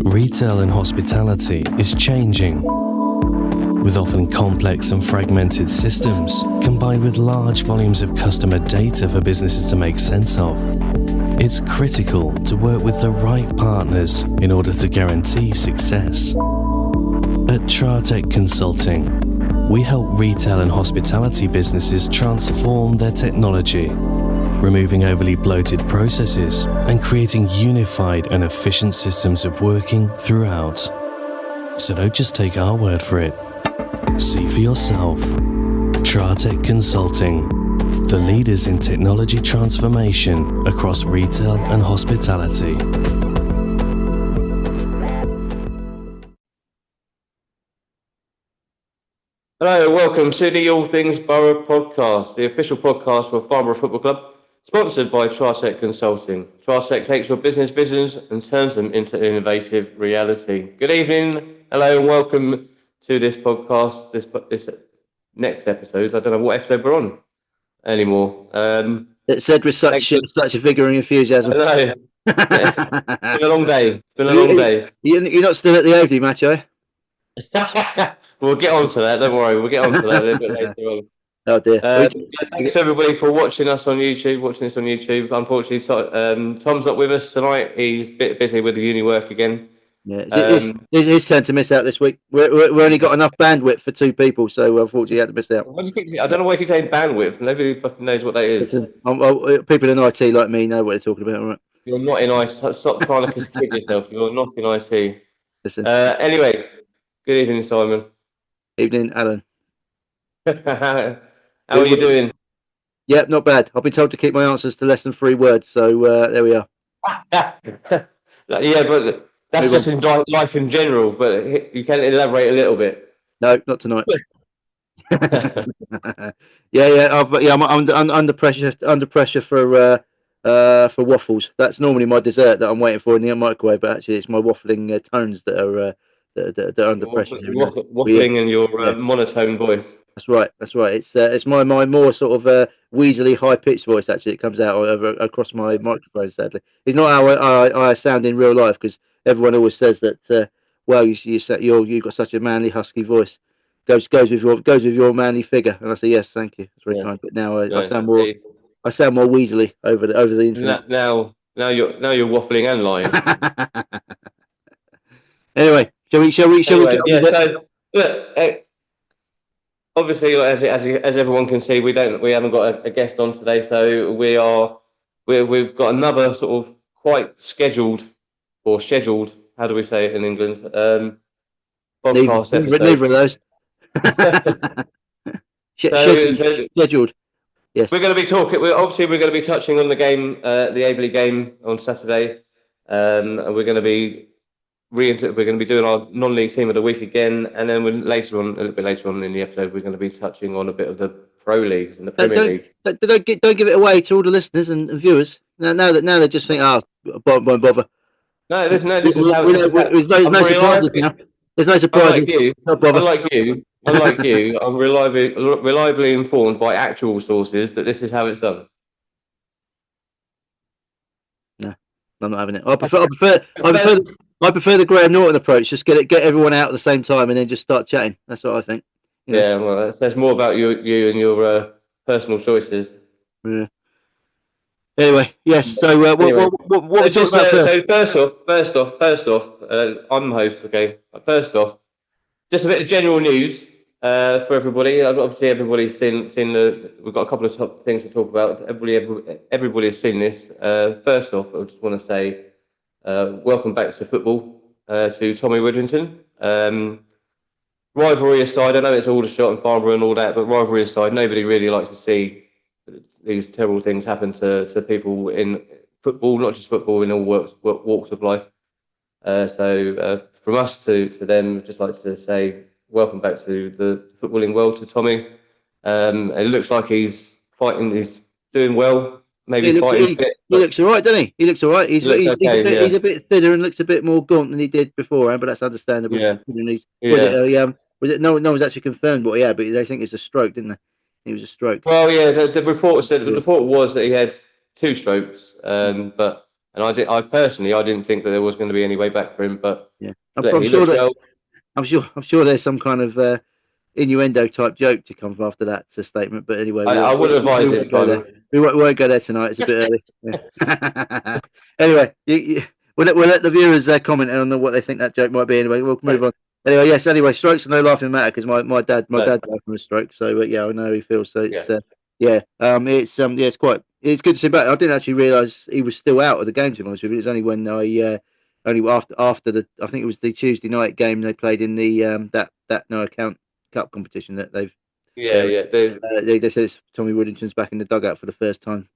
Retail and hospitality is changing, with often complex and fragmented systems combined with large volumes of customer data for businesses to make sense of. It's critical to work with the right partners in order to guarantee success. At Tratec Consulting, we help retail and hospitality businesses transform their technology, removing overly bloated processes and creating unified and efficient systems of working throughout. So don't just take our word for it. See for yourself. Tratec Consulting, the leaders in technology transformation across retail and hospitality. Hello, welcome to the All Things Borough podcast, the official podcast for Farnborough Football Club, sponsored by Tratec Consulting. Tratec takes your business visions and turns them into innovative reality. Good evening, hello, and welcome to this podcast, this next episode. I don't know what episode we're on anymore. It said with such a vigor and enthusiasm. I know. It's been a long day. You're not still at the Aveley match, are you? We'll get on to that, don't worry. We'll get on to that a little bit later on. Oh dear. Thanks everybody for watching this on YouTube. Unfortunately, Tom's not with us tonight. He's a bit busy with the uni work again. Yeah, it's his turn to miss out this week. We've only got enough bandwidth for two people, so unfortunately, he had to miss out. I don't know why you keep saying bandwidth. Nobody fucking knows what that is. Listen, people in IT like me know what they're talking about, all right? You're not in IT. Stop trying to kid yourself. You're not in IT. Listen. Anyway, good evening, Simon. Evening, Alan. How are you doing? Yeah, not bad. I've been told to keep my answers to less than 3 words, so there we are. Yeah, but that's just in life in general. But you can elaborate a little bit. No, not tonight. I'm under pressure for waffles. That's normally my dessert that I'm waiting for in the microwave, but actually it's my waffling tones that are under pressure. Waffling and your monotone voice. That's right. It's my more sort of wheezily high pitched voice actually. It comes out across my microphone. Sadly, it's not how I sound in real life, because everyone always says that. Well, you've got such a manly husky voice. Goes with your manly figure. And I say yes, thank you. It's very kind. But now I sound more wheezily over the internet. Now you're waffling and lying. Anyway, shall we? Yeah. So look, obviously, as everyone can see, we haven't got a guest on today, so we've got another sort of quite scheduled. How do we say it in England? Podcast episode. Neither of those. Scheduled. Yes. We're going to be talking. We're going to be touching on the game, the Aveley game on Saturday, and we're going to be doing our non-league team of the week again, and then a little bit later on in the episode, we're going to be touching on a bit of the pro leagues and the Premier League. Don't give it away to all the listeners and viewers. Now they just think, won't bother. No, this is how there's no surprises now. There's no surprise. Unlike you, I'm reliably informed by actual sources that this is how it's done. No, I'm not having it. I prefer the Graham Norton approach. Just get everyone out at the same time and then just start chatting. That's what I think. Yeah, well, that says more about you and your personal choices. Yeah. Anyway, yes. So what we talking about? So first off, I'm the host. Okay. First off, just a bit of general news for everybody. Obviously, everybody's seen we've got a couple of top things to talk about. Everybody has seen this. First off, I just want to say welcome back to football to Tommy Widdrington. Rivalry aside, I know it's all a shot and Farnborough and all that, but rivalry aside, nobody really likes to see these terrible things happen to people in football, not just football, in all walks of life. So from us to them, I'd just like to say welcome back to the footballing world to Tommy. It looks like he's fighting, he's doing well. Maybe he looks all right, doesn't he? He looks all right. He's a bit thinner and looks a bit more gaunt than he did beforehand, but that's understandable. Yeah. No one's actually confirmed what he had, but they think it's a stroke, didn't they? It was a stroke. Well, yeah, the report was that he had 2 strokes, but And I personally, I didn't think that there was going to be any way back for him, but Yeah, look, I'm he sure looks that well. I'm sure there's some kind of innuendo type joke to come after that statement. But anyway, I would we advise it, won't go there. Simon. We won't go there tonight. It's a bit early. Yeah. Anyway, we'll let the viewers comment on what they think that joke might be. Anyway, we'll move on. Anyway, yes. Anyway, strokes are no laughing matter because my dad No, died from a stroke. So yeah, I know how he feels. So yeah, it's yeah, it's good to see him back. I didn't actually realise he was still out of the game. To be honest with you, it was only when I only after the I think it was the Tuesday night game they played in the that no account cup competition that yeah, yeah, they said Tommy Widdrington's back in the dugout for the first time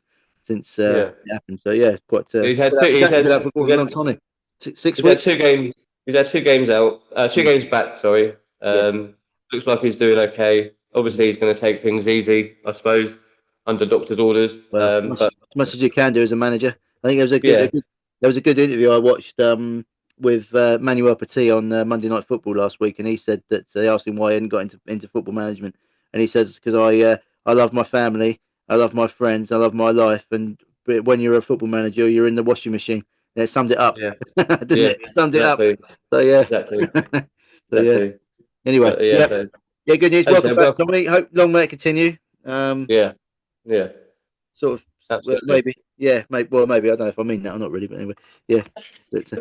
since yeah. it happened. So yeah, quite He's had two. he's actually been out for quite a long time. 6 He's had weeks. 2 games. He's had 2 games out. 2 games back. Sorry. Yeah. Looks like he's doing okay. Obviously, he's going to take things easy, I suppose, under doctor's orders. Well, But as much as you can do as a manager. I think there was a yeah, there was a good interview I watched with Manuel Petit on Monday Night Football last week, and he said that they asked him why he hadn't got into football management, and he says because I love my family, I love my friends, I love my life, and when you're a football manager, you're in the washing machine. And it summed it up, yeah, didn't yeah. it? It summed it up. Exactly, So yeah, exactly, so yeah. exactly. Anyway, But yeah, yeah, so, yeah. Good news. as I Welcome said, back, well, Tommy. Hope long may it continue. Um, yeah, yeah, sort of well, absolutely. maybe maybe I don't know if I mean that or not really, but anyway, yeah. But,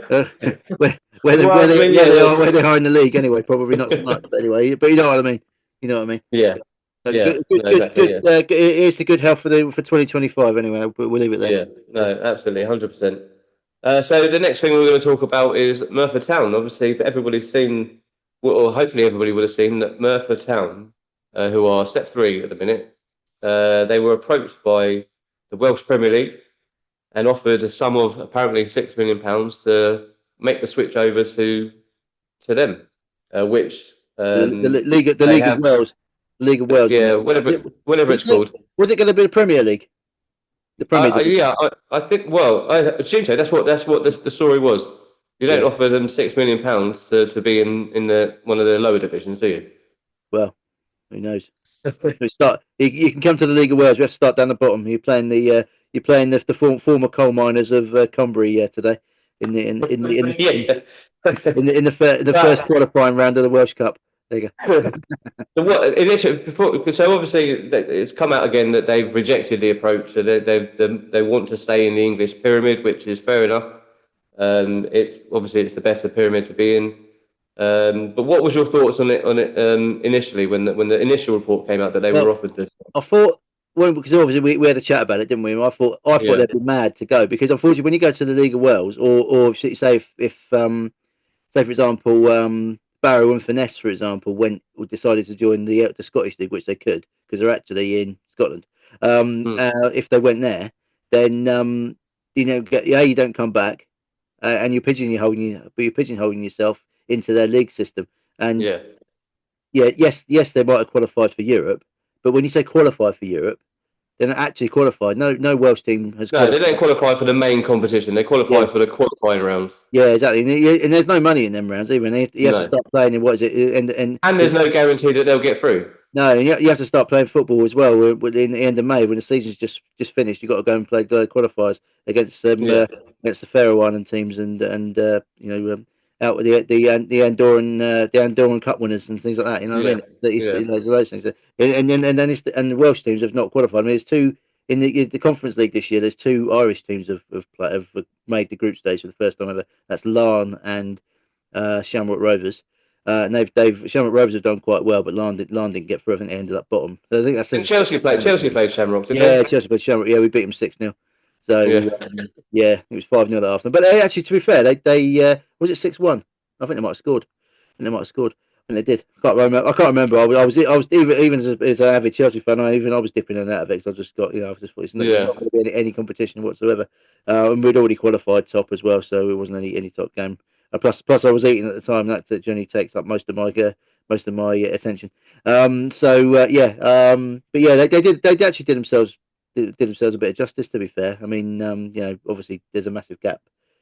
Well, I mean, where yeah, they are in the league anyway, probably not so much. But anyway, but you know what I mean. You know what I mean. yeah, So yeah. No, exactly. Yeah, here's the good health for 2025 anyway. We'll leave it there. yeah. No, absolutely, 100%. So the next thing we're going to talk about is Merthyr Town. Obviously, everybody's seen, well, or hopefully everybody would have seen that Merthyr Town, who are Step 3 at the minute, they were approached by the Welsh Premier League and offered a sum of apparently £6 million to make the switch over to them, which The they League of have, Wales, the League of Wales. yeah, whatever it's called. Was it going to be the Premier League? The Premier League. Yeah, I think. Well, I assume so. That's what the story was. You don't Yeah. offer them £6 million to be in the one of the lower divisions, do you? Well, who knows? We start. You can come to the League of Wales. We have to start down the bottom. You're playing the former coal miners of Cumbria today in Yeah. the first qualifying round of the Welsh Cup. There you go. So what initially? So obviously, it's come out again that they've rejected the approach. So they want to stay in the English pyramid, which is fair enough. It's the better pyramid to be in. But what was your thoughts on it initially when the initial report came out that they were offered this? I thought because obviously we had a chat about it, didn't we? I thought Yeah. they'd be mad to go because unfortunately when you go to the League of Wales or say if say for example Barrow and Finesse for example decided to join the Scottish League, which they could because they're actually in Scotland. If they went there, then you don't come back, and you're pigeonholing yourself into their league system. And yes, they might have qualified for Europe, but when you say qualify for Europe, they're not actually qualified. No Welsh team has. No, they don't qualify for the main competition. They qualify for the qualifying rounds. Yeah, exactly. And there's no money in them rounds either. And you have to start playing in what is it? And there's no guarantee that they'll get through. No, and you have to start playing football as well. In the end of May, when the season's just finished, you've got to go and play qualifiers against against the Faroe Island teams and out with the Andorran Cup winners and things like that. You know what I mean? It's those things. And then the Welsh teams have not qualified. I mean, there's two in the Conference League this year. There's two Irish teams have made the group stage for the first time ever. That's Larne and Shamrock Rovers. And Shamrock Rovers have done quite well, but Larne didn't get through. I think they ended up bottom. So I think that's Chelsea played Shamrock, didn't they? Yeah, Chelsea played Shamrock. Yeah, we beat them 6-0. So it was 5-0 that afternoon. But actually, to be fair, they was it 6-1? I think they might have scored. I think they did. I can't remember. I was even as an avid Chelsea fan. I was dipping in and out of it because I just got I just thought it's not going to be any competition whatsoever. And we'd already qualified top as well, so it wasn't any top game. Plus, I was eating at the time. That generally takes up most of my attention. But yeah, they actually did themselves a bit of justice. To be fair, I mean, obviously there's a massive gap.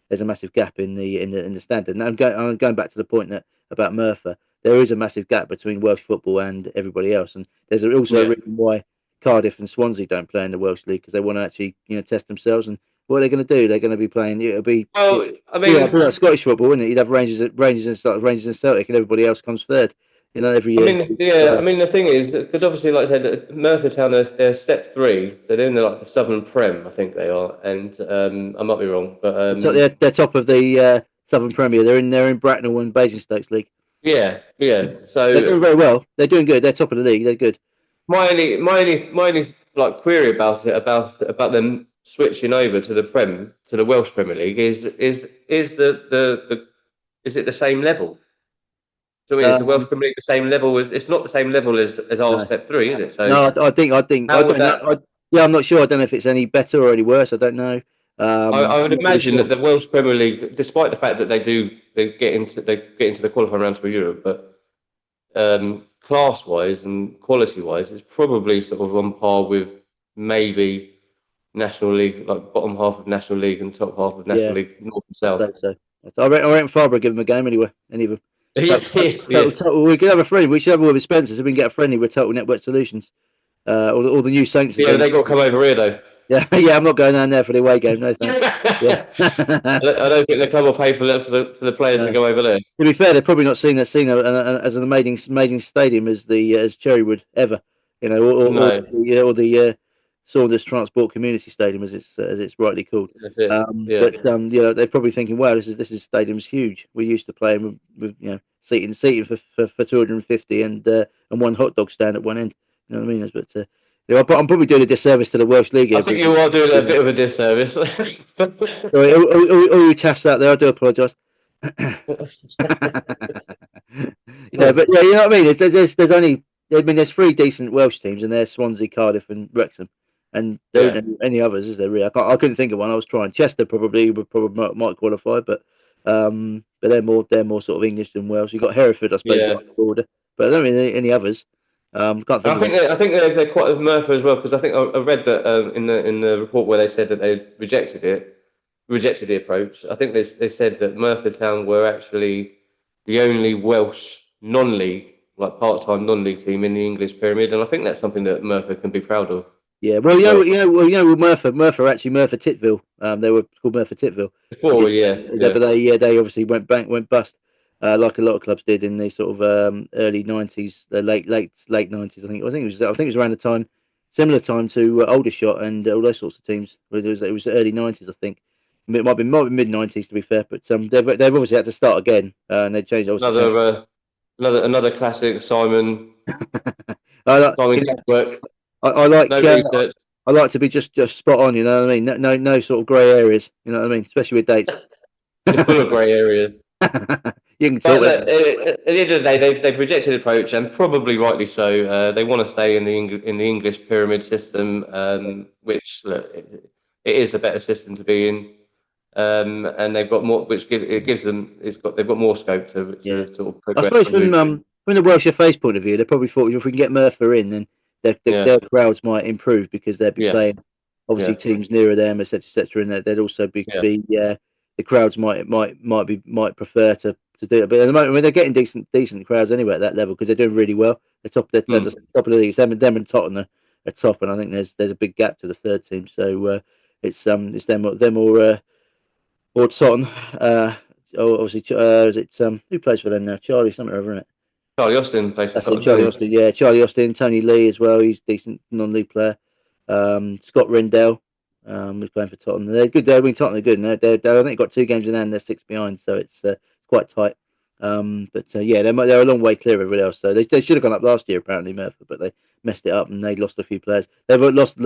There's a massive gap in the standard. And I'm going back to the point about Merthyr. There is a massive gap between Welsh football and everybody else, and there's also a reason why Cardiff and Swansea don't play in the Welsh League because they want to actually test themselves. And What are they going to do? They're going to be playing. It'll be Well, I yeah, mean, it'll be like Scottish football, wouldn't it? You'd have Rangers and Celtic, and everybody else comes third. Every year. yeah. I mean, the thing is, because obviously, like I said, Merthyr Town, they're step three, so they're in the Southern Prem, I think they are, and I might be wrong, but They're top of the Southern Premier. They're in Bracknell and Basingstoke's league. yeah, yeah. They're doing So very well. They're doing good. They're top of the league. They're good. my only like query about it about them switching over to the Welsh Premier League is the is it the same level? So is the Welsh Um, Premier League the same level as it's not the same level as our no, step three, is it? So no. I how would don't know. that? Yeah, I'm not sure. I don't know if it's any better or any worse. I don't know. I would I'm not really imagine sure. that the Welsh Premier League, despite the fact that they get into the qualifying rounds for Europe, but class wise and quality wise, it's probably sort of on par with maybe National League, like bottom half of National League and top half of National Yeah, League, North and I'd South. say so. I reckon Farber give them a game anyway. Any of them. Yeah, yeah, We could have a friendly. We should have one with Spencer's. If we can get a friendly with Total Network Solutions. All the new Saints. yeah. They got to come over here though. Yeah, yeah. I'm not going down there for the away game. No thanks. Yeah. I don't think the club will pay for the players to go over there. To be fair, they're probably not seen as an amazing stadium as the as Cherrywood ever. No, Or the Saunders Transport Community Stadium as it's rightly called. that's it. Yeah, But they're probably thinking, wow, this stadium's huge. We used to play with seating for 250 and one hot dog stand at one end. You know what I mean? But I'm probably doing a disservice to the Welsh League I here. think you are doing a bit of a disservice. Sorry, all you taffs out there, I do apologise. But yeah, you know what I mean. There's only there's three decent Welsh teams, and they're Swansea, Cardiff, and Wrexham, and there Yeah. aren't any others, is there? Really, I couldn't think of one. I was trying. Chester probably might qualify, but they're more sort of English than Welsh. You have got Hereford, I suppose, Yeah. right at the border, but I don't mean any others. Can't think I of think any. they're quite a Merthyr as well because I think I read that in the report where they said that they rejected the approach. I think they said that Merthyr Town were actually the only Welsh non-league, like part-time non-league team in the English pyramid, and I think that's something that Merthyr can be proud of. Yeah, well, as well. with Merthyr Tittville. They were called Merthyr Tittville. Before, yeah, But they obviously went bust, like a lot of clubs did in the sort of early '90s, the late '90s. I think it was around the time, similar time to Aldershot and all those sorts of teams. It was the early '90s, I think. It might be mid '90s to be fair, but they've obviously had to start again, and they changed. another classic Simon I like, Catwork. I like No research. I like to be just spot on. You know what I mean? No sort of grey areas. You know what I mean? Especially with dates. You're full of grey areas. You can But talk. look, at the end of the day, they've rejected the approach, and probably rightly so. They want to stay in the English pyramid system, which look, it is the better system to be in, and they've got more, they've got more scope to Yeah. sort of I progress. suppose and move. from the Welsh FA's point of view, they probably thought if we can get Merthyr in, then their crowds might improve because they'd be Yeah. playing obviously Yeah. teams nearer them, etc., and they'd also be the crowds might prefer to do it. But at the moment, I mean, they're getting decent crowds anyway at that level because they're doing really well. They're top of the league. It's them and Tottenham are top, and I think there's a big gap to the third team. So it's them or Tottenham. Obviously, is it who plays for them now? Charlie something or other, isn't it? Charlie Austin plays for That's it, Tottenham. Charlie doesn't Austin. Yeah, Charlie Austin, Tony Lee as well. He's a decent non-league player. Scott Rendell, who's playing for Tottenham. They're good. Tottenham are good. And I think got 2 games in hand. They're 6 behind, so it's quite tight. They're a long way clear of everybody else. So they should have gone up last year apparently, Merthyr, but they messed it up and they lost a few players. They've lost a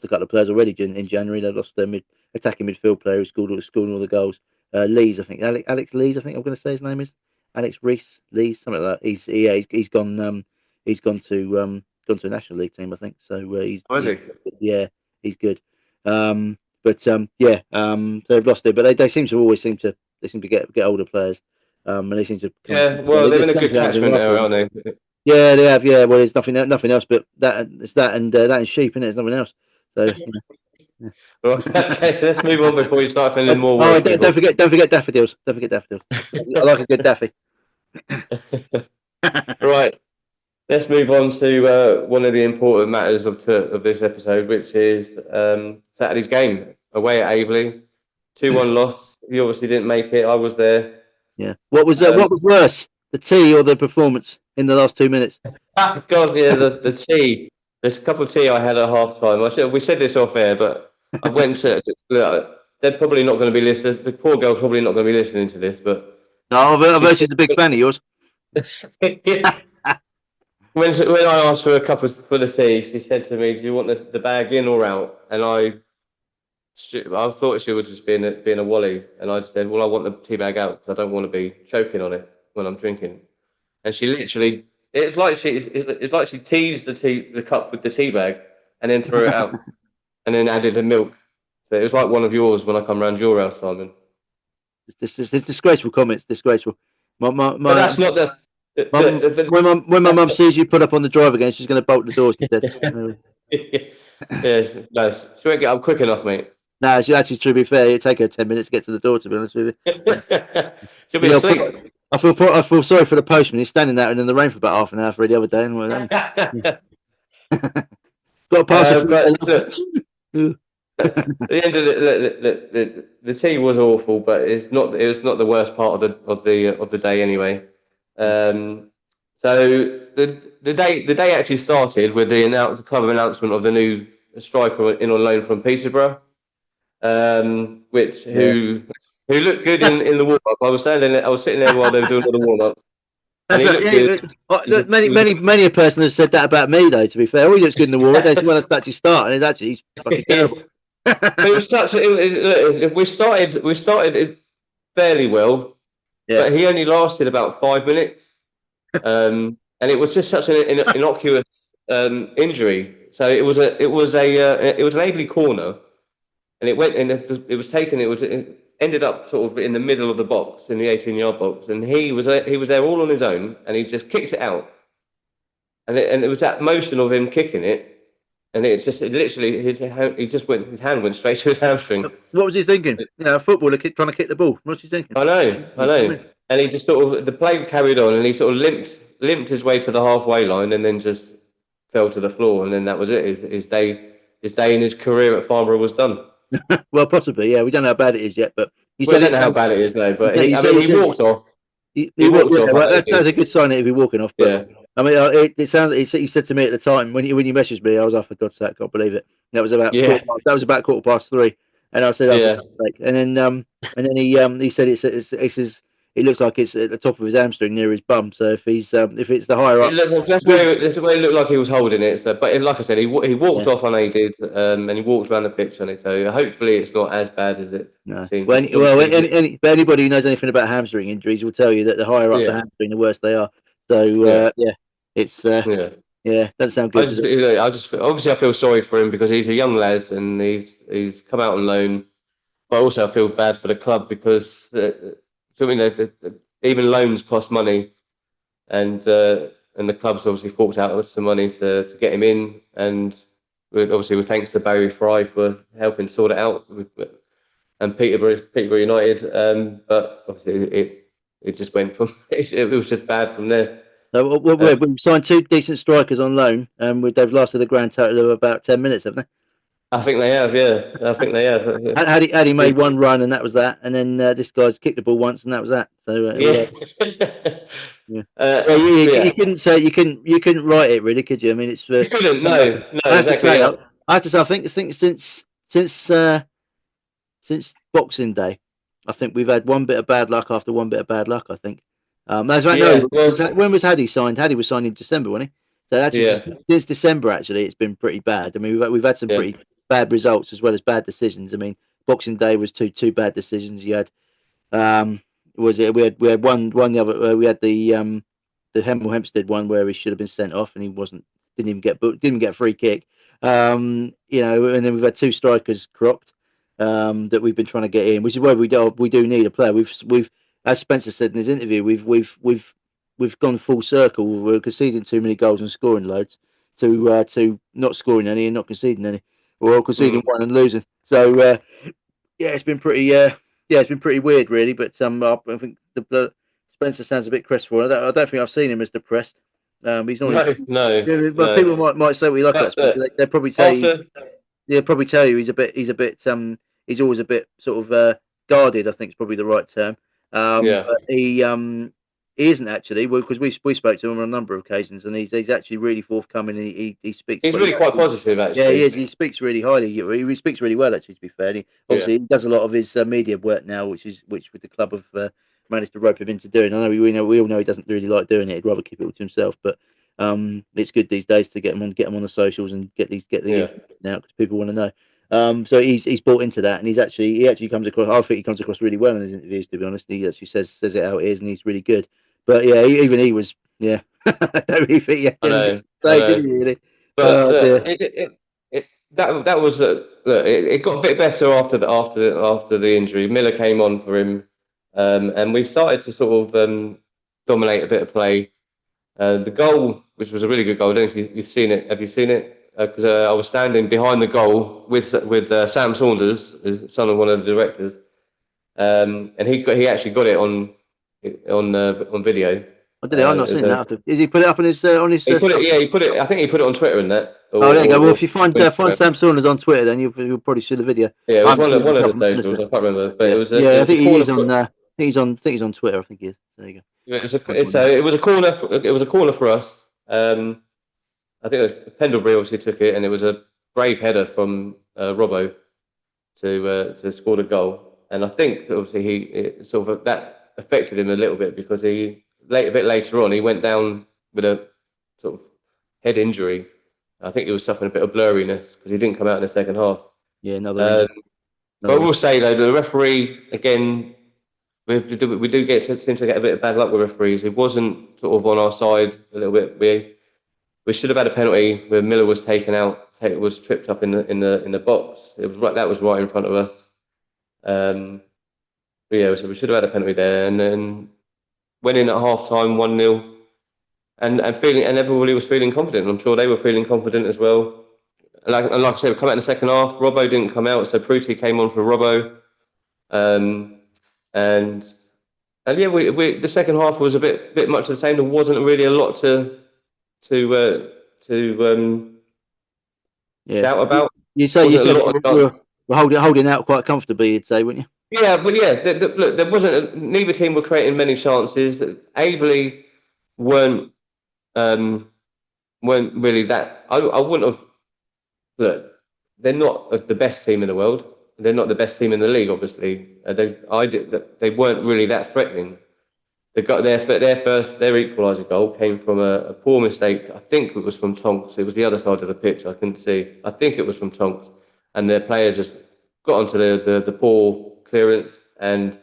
couple of players already in January. They've lost their attacking midfield player who scored all the goals. Lees, I think Alex Lees. I think I'm going to say his name is Alex Reese Lees, something like that. He's gone. He's gone to a National League team, I think. So he's good. So they've lost it, but they seem to get older players. And they seem to well, they're in a good catchment area, aren't they? Yeah, they have. Yeah, well, there's nothing else, but it's that and sheep, and there's nothing else. So. Okay, let's move on before you start offending more Welsh people. Don't forget daffodils. Don't forget daffodils. I like a good daffy. Right, let's move on to one of the important matters of this episode, which is Saturday's game. away at Aveley. 2-1 loss. He obviously didn't make it. I was there. Yeah. What was worse, the tea or the performance in the last 2 minutes? God, yeah, the tea. There's a cup of tea I had at half time. We said this off air, but I went to. They're probably not going to be listening. The poor girl's probably not going to be listening to this, but No, I've actually a big fan of yours. when I asked for a cup of tea, she said to me, "Do you want the bag in or out?" And I thought she was just being a wally, and I just said, "Well, I want the tea bag out because I don't want to be choking on it when I'm drinking." And she literally, it's like she teased the cup with the tea bag and then threw it out, and then added the milk. So it was like one of yours when I come round your house, Simon. It's disgraceful comments. Disgraceful. But that's not when my mum sees you put up on the drive again, she's going to bolt the door. She said. Yes, no, she won't get up quick enough, mate. No, she actually, to be fair, it'd take her 10 minutes to get to the door. To be honest with you, she'll be asleep. I feel sorry for the postman. He's standing out in the rain for about half an hour for the other day. And got to pass it. The end of the tea was awful, but it was not the worst part of the day anyway. So the day actually started with the club announcement of the new striker in on loan from Peterborough, who looked good in the warm up. I was sitting there while they were doing all the warm ups. Many a person has said that about me, though. To be fair, he looks good in the warm up. When I actually start, and he's fucking terrible. It was such. We started it fairly well, but he only lasted about 5 minutes, and it was just such an innocuous injury. So it was an Aveley corner, and it ended up sort of in the middle of the box, in the 18-yard box, and he was there all on his own, and he just kicked it out, and it was that motion of him kicking it. And his hand went straight to his hamstring. What was he thinking? A footballer trying to kick the ball. What's he thinking? I know. And he just the play carried on, and he sort of limped his way to the halfway line, and then just fell to the floor, and then that was it. His day in his career at Farnborough was done. Well, possibly, yeah. We don't know how bad it is yet, but we don't know how bad it is, though. But he walked off. He walked off. That's a good sign that he'd be walking off. But, yeah. I mean, it sounds. He said to me at the time when you messaged me, I was, for God's sake, I can't believe it. That was about 3:15, and I said, and then he said it looks like it's at the top of his hamstring near his bum. So if it's the higher up, that's the way it looked like he was holding it. So, but like I said, he walked off unaided, and he walked around the pitch on it. So hopefully it's not as bad as it seems. But anybody who knows anything about hamstring injuries will tell you that the higher up the hamstring, the worse they are. So it's doesn't sound good. Obviously I feel sorry for him because he's a young lad and he's come out on loan, but also I feel bad for the club because even loans cost money, and the club's obviously forked out some money to get him in, and obviously with thanks to Barry Fry for helping sort it out, and Peterborough United, but obviously it just went from it was just bad from there. So we've signed 2 decent strikers on loan, and they've lasted a grand total of about 10 minutes, haven't they? I think they have, yeah. I think they have. Addy made one run, and that was that. And then this guy's kicked the ball once, and that was that. So you couldn't say you couldn't write it really, could you? I mean, it's you couldn't. No, exactly. I have to say, I think since Boxing Day, I think we've had one bit of bad luck after one bit of bad luck. I think. When was Haddy signed? Haddy was signed in December, wasn't he? So actually, since December, actually, it's been pretty bad. I mean, we've had some pretty bad results as well as bad decisions. I mean, Boxing Day was two bad decisions. You had we had one the other we had the Hemel Hempstead one where he should have been sent off and he didn't even get a free kick. And then we've had 2 strikers crocked that we've been trying to get in, which is where we do need a player. We've as Spencer said in his interview, we've gone full circle. We're conceding too many goals and scoring loads to not scoring any and not conceding any, or conceding one and losing. So it's been pretty it's been pretty weird really. But I think the Spencer sounds a bit crestfallen. I don't think I've seen him as depressed. He's not. No. But people might say what you like about Spencer. They'll probably tell you. They'll probably tell you he's a bit he's always a bit sort of guarded. I think is probably the right term. Yeah. But he isn't actually, because we spoke to him on a number of occasions, and he's actually really forthcoming. He speaks. He's really quite positive, Yeah, he actually. is. He speaks really highly. He speaks really well, actually. To be fair, Yeah. obviously he does a lot of his media work now, which with the club have managed to rope him into doing. I know we all know he doesn't really like doing it. He'd rather keep it all to himself. But it's good these days to get him on the socials and get the Yeah. information out because people want to know. So he's bought into that, and he actually comes across. I think he comes across really well in his interviews. To be honest, he actually says it how it is, and he's really good. But yeah, even he was. Yeah, I don't really think he had I anything know. to I say, did know. he? Really? But Oh dear. that was look, it got a bit better after the injury. Miller came on for him, and we started to sort of dominate a bit of play. The goal, which was a really good goal, I don't know if you've seen it. Have you seen it? Because I was standing behind the goal with Sam Saunders, son of one of the directors, and he actually got it on video. I did it. I've not seen that. Is he put it up on his He put it. stuff? Yeah, he put it. I think he put it on Twitter and that. Oh, there you go. Well, if you Or find Instagram. Sam Saunders on Twitter, then you'll probably see the video. Yeah, it I was haven't seen it one of myself. the socials. I can't remember, but Yeah, it yeah. I was a think he corner. is on. I think he's on Twitter. I think he is. There you go. It was a corner. It was a corner for us. I think it was Pendlebury obviously took it, and it was a brave header from Robbo to score the goal. And I think obviously that affected him a little bit because a bit later on he went down with a sort of head injury. I think he was suffering a bit of blurriness because he didn't come out in the second half. Yeah, another. But I will say though, the referee again, we do seem to get a bit of bad luck with referees. It wasn't sort of on our side a little bit. We should have had a penalty where Miller was taken out, was tripped up in the box. It was right, that was right in front of us. Yeah, so we should have had a penalty there, and then went in at half time 1-0, and everybody was feeling confident. I'm sure they were feeling confident as well. Like I said, we come out in the second half. Robbo didn't come out, so Pruti came on for Robbo, and yeah, the second half was a bit much the same. There wasn't really a lot to shout about. You said we're holding out quite comfortably. You'd say, wouldn't you? Yeah, but yeah, look, there wasn't. Neither team were creating many chances. Aveley weren't really that. I wouldn't have. Look, they're not the best team in the world. They're not the best team in the league, obviously. They weren't really that threatening. They got their equaliser goal came from a poor mistake. I think it was from Tonks. It was the other side of the pitch. I couldn't see. I think it was from Tonks, and their player just got onto the poor clearance and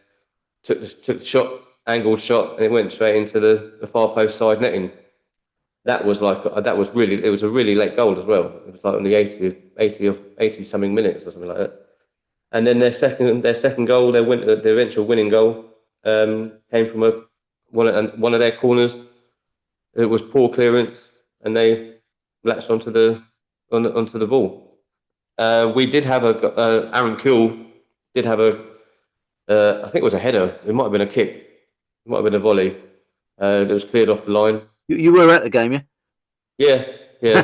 took the shot, angled shot, and it went straight into the far post side netting. That was it was a really late goal as well. It was like on the 80 something minutes or something like that. And then their second goal, their eventual winning goal, came from one of their corners. It was poor clearance, and they latched onto the ball. We did have Aaron Kuhl did have I think it was a header. It might have been a kick. It might have been a volley. That was cleared off the line. You were at the game, yeah? Yeah.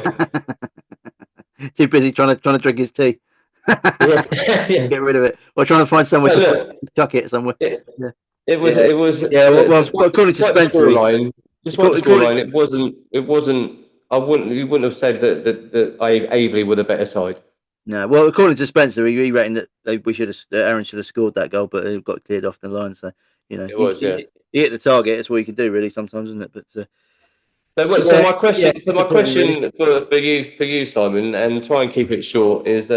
Too busy trying to drink his tea. Yeah. Get rid of it, or trying to find somewhere to chuck it somewhere. It was. Yeah, well, according to Spencer, despite the scoreline, it wasn't. You wouldn't have said that Aveley were the better side. No, well, according to Spencer, he reckoned that Aaron should have scored that goal, but it got cleared off the line. So it was. He hit the target. That's what you can do, really, sometimes, isn't it? But so my question for you, Simon, and try and keep it short, is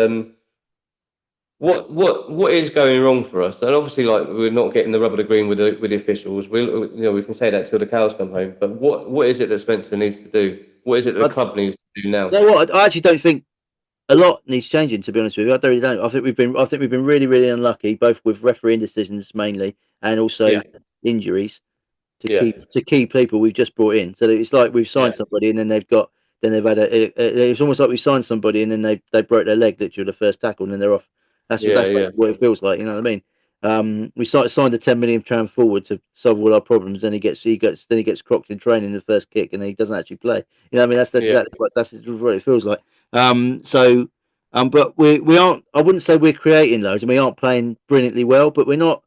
what is going wrong for us? And obviously, like, we're not getting the rub of the green with the officials. We can say that till the cows come home. But what is it that Spencer needs to do? What is it that the club needs to do now? You know what? I actually don't think a lot needs changing. To be honest with you, I really don't. I think we've been really, really unlucky, both with referee indecisions mainly, and also injuries to keep people we've just brought in. So it's like we've signed somebody, and then they've had it's almost like we signed somebody, and then they broke their leg literally the first tackle, and then they're off. That's what it feels like. You know what I mean? We signed a 10 million pound forward to solve all our problems. Then he gets crocked in training in the first kick, and he doesn't actually play. You know what I mean? That's exactly what it feels like. But we aren't. I wouldn't say we're creating loads, and we aren't playing brilliantly well. But we're not.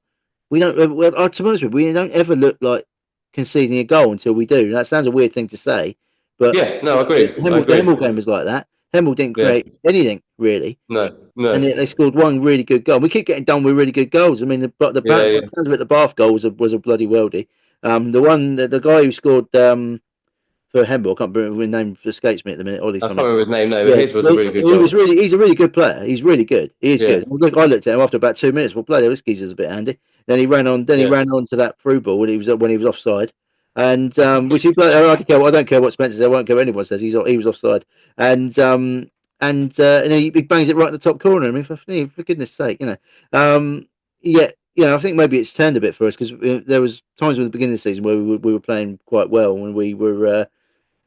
We don't. Well, to be honest with you, we don't ever look like conceding a goal until we do. That sounds a weird thing to say, but Yeah, no, I agree. I The agree. Hemel game was like that. Hemel didn't Yeah, create anything really, no, and no. yet they scored one really good goal. We keep getting done with really good goals. I mean, Yeah, yeah. the Bath goal was a bloody worldie. The guy who scored for Hemel, I can't remember his name, escapes me at the minute. Ollie I can't something. remember his name. No, but Yeah, his was a really good goal. he's a really good player. He's really good. He is Yeah, good. Look, I looked at him after about 2 minutes. Well, bloody hell, this geezer's a bit handy. Then he ran on. Then he yeah. ran on to that through ball when he was offside, and which he. I don't care what Spencer says. I won't care what anyone says. He was offside, and he bangs it right in the top corner. I mean, for goodness sake, yeah. I think maybe it's turned a bit for us because there was times at the beginning of the season where we were playing quite well when we were.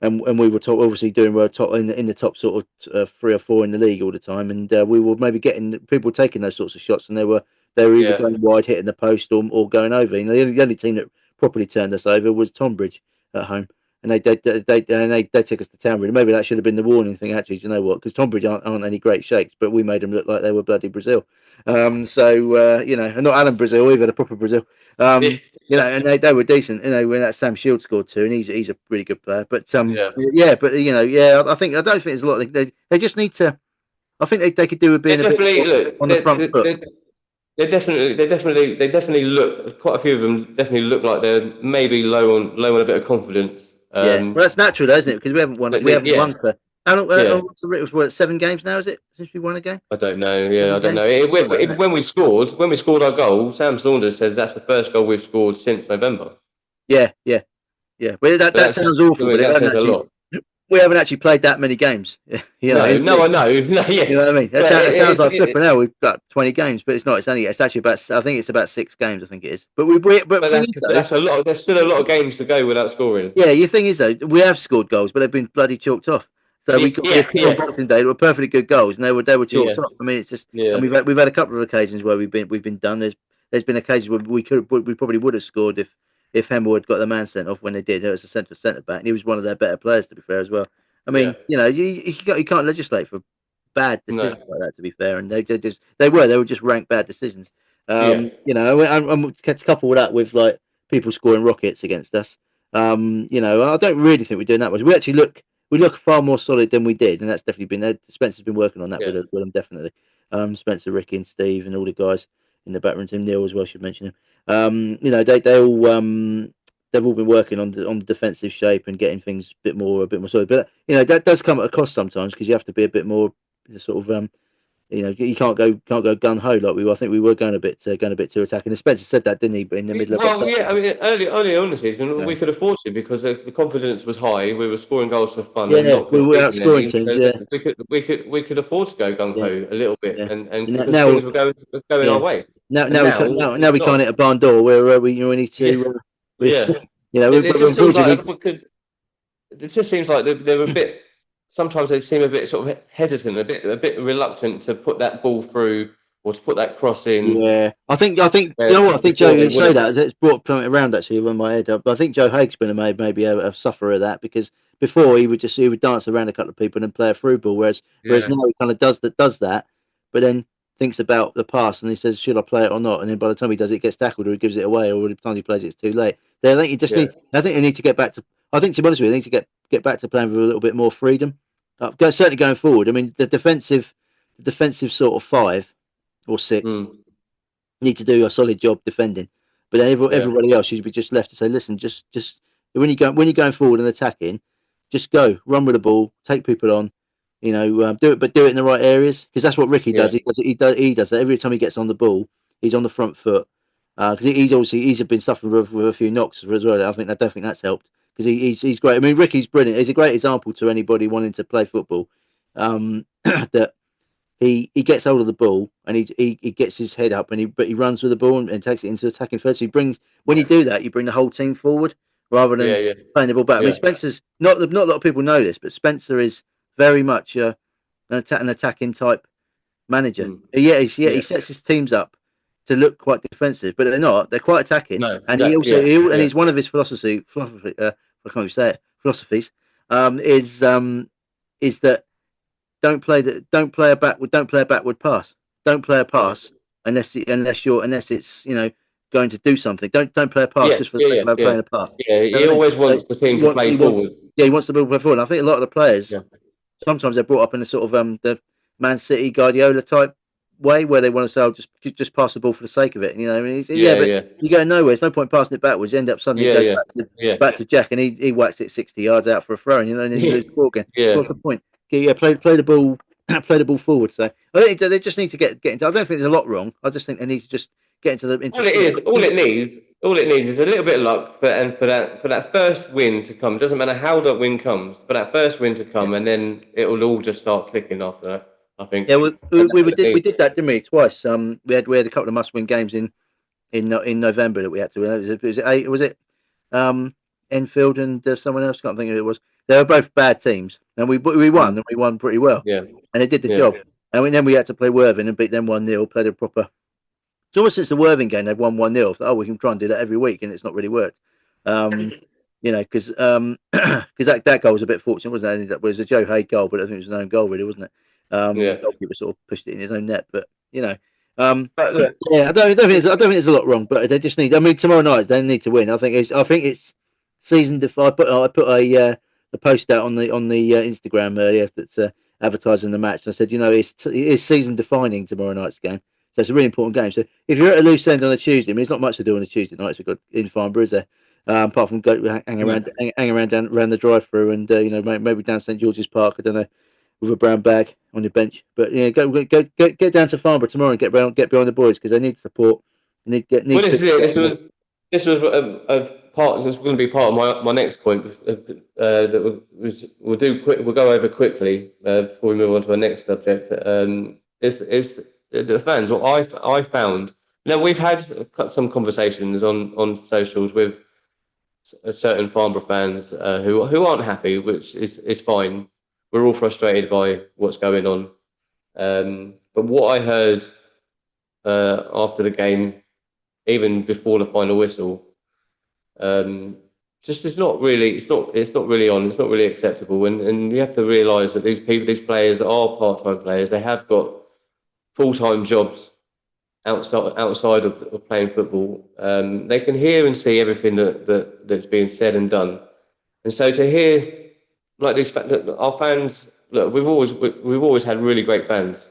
And we were obviously doing well top in the top sort of 3 or 4 in the league all the time, and we were maybe getting people taking those sorts of shots, and they were either Yeah. going wide, hitting the post, or going over. The only team that properly turned us over was Tonbridge at home, and they took us to town. Really, maybe that should have been the warning thing. Actually, do you know what? Because Tonbridge aren't any great shakes, but we made them look like they were bloody Brazil. And not Alan Brazil either, the proper Brazil. Yeah. And they were decent. When that Sam Shield scored too, and he's a really good player. But Yeah. I don't think there's a lot. They just need to. I think they could do a They bit definitely look. on the front foot. They definitely look. Quite a few of them definitely look like they're maybe low on a bit of confidence. Yeah, well, that's natural, though, isn't it? Because we haven't won. We haven't Yeah, won for how long? yeah. It was 7 games now, is it? Since we won a game? I don't know. Yeah, 7 I don't know. games? Something like that. When we scored our goal, Sam Saunders says that's the first goal we've scored since November. Yeah. Well, that sounds awful, but that says a lot. we haven't actually played that many games. No, I know. No, yeah. You know what I mean? That sounds like flipping hell. We've got 20 games, but it's not. It's actually about. I think it's about 6 games. I think it is. But that's a lot. There's still a lot of games to go without scoring. Yeah, your thing is though, we have scored goals, but they've been bloody chalked off. So we got on Boxing Day that were perfectly good goals, and they were chalked off. I mean, it's just. Yeah. And we've had a couple of occasions where we've been done. There's been occasions where we probably would have scored if Hemel had got the man sent off when they did. It was a centre back, and he was one of their better players, to be fair, as well. I mean, you can't legislate for bad decisions like that, to be fair, and they were just rank bad decisions. And couple that with like people scoring rockets against us. I don't really think we're doing that much. We look far more solid than we did, and that's definitely been. Spencer's been working on that with them definitely. Spencer, Ricky, and Steve, and all the guys in the backroom team. Neil as well, should mention him. They all. They've all been working on the defensive shape and getting things a bit more solid. But that does come at a cost sometimes because you have to be a bit more sort of you can't go gun ho like we were. I think we were going a bit too attacking. And Spencer said that, didn't he? But in the middle of I mean, early on in the season, we could afford to because the confidence was high. We were scoring goals for fun. Yeah, we were outscoring teams. So we could afford to go gung ho a little bit, and now things were going our way. Now we can't hit a barn door where we need to. It just seems like because it just seems like they're a bit. Sometimes they seem a bit sort of hesitant, a bit reluctant to put that ball through or to put that cross in. Yeah, I think you know what? I think Joe, you say that it's brought something around actually in my head. But I think Joe Haig's been maybe a sufferer of that because before he would dance around a couple of people and play a through ball, whereas now he kind of does that, but then thinks about the pass and he says, should I play it or not? And then by the time he does it, gets tackled or he gives it away, or by the time he plays it, it's too late. I think you just need. I think they need to get back to. I think to be honest with you, they need to get back to playing with a little bit more freedom. Certainly going forward. I mean, the defensive sort of 5 or 6 need to do a solid job defending, but then everybody else should be just left to say, listen, just when you're going forward and attacking, just go run with the ball, take people on. Do it in the right areas because that's what Ricky does. He does that every time he gets on the ball. He's on the front foot because he's been suffering with a few knocks as well. I don't think that's helped because he's great. I mean, Ricky's brilliant. He's a great example to anybody wanting to play football. That he gets hold of the ball and he gets his head up and he runs with the ball and takes it into attacking third. So when you do that, you bring the whole team forward rather than playing the ball back. I mean, Spencer's not a lot of people know this, but Spencer is very much an attacking type manager. He sets his teams up to look quite defensive, but they're not. They're quite attacking. And he's one of his philosophies. I can't even say it. Philosophies is that don't play a backward pass. Don't play a pass unless it's going to do something. Don't play a pass just for the sake of playing a pass. Yeah, he always wants the team to play forward. He wants the ball to play forward. And I think a lot of the players sometimes they're brought up in a sort of the Man City Guardiola type way where they want to say, "Oh, just pass the ball for the sake of it." You know, I mean, you go nowhere. There's no point passing it backwards. You end up suddenly back to Jack, and he whacks it 60 yards out for a throw, and then you lose the ball again. What's the point? Play the ball, play the ball forward. So I think they just need to get into. I don't think there's a lot wrong. I just think they need to just get into the. All it needs is a little bit of luck, for that first win to come. It doesn't matter how that win comes, but that first win to come, and then it will all just start clicking after that. I think. Yeah, we did that, didn't we? Twice. We had a couple of must-win games in November that we had to win. Was it Enfield and someone else? Can't think of who it was. They were both bad teams, and we won, and we won pretty well. Yeah, and it did the job. And then we had to play Worthing and beat them 1-0. Played a proper. It's almost since the Worthing game they've won 1-0. Oh, we can try and do that every week, and it's not really worked. Because that goal was a bit fortunate, wasn't it? It was a Joe Hay goal, but I think it was an own goal, really, wasn't it? The goalkeeper sort of pushed it in his own net, but I don't think there's a lot wrong, but they just need. I mean, tomorrow night they need to win. I think it's season defining. I put a post out on the Instagram earlier that's advertising the match. And I said, it's season defining tomorrow night's game. So it's a really important game. So if you're at a loose end on a Tuesday, I mean, there's not much to do on a Tuesday night. So we've got in Farnborough, is there? Apart from hang around the drive-through and maybe down St George's Park. I don't know, with a brown bag on your bench. But get down to Farnborough tomorrow and get behind the boys because they need support. This was a part. This is going to be part of my next point that we'll do quick. We'll go over quickly before we move on to our next subject. Is the fans? What I found. Now we've had some conversations on socials with certain Farnborough fans who aren't happy, which is fine. We're all frustrated by what's going on. But what I heard after the game, even before the final whistle, just it's not really acceptable. And you have to realise that these players are part-time players. They have got full-time jobs outside of playing football. They can hear and see everything that's being said and done. And so to hear like these, our fans, look, we've always had really great fans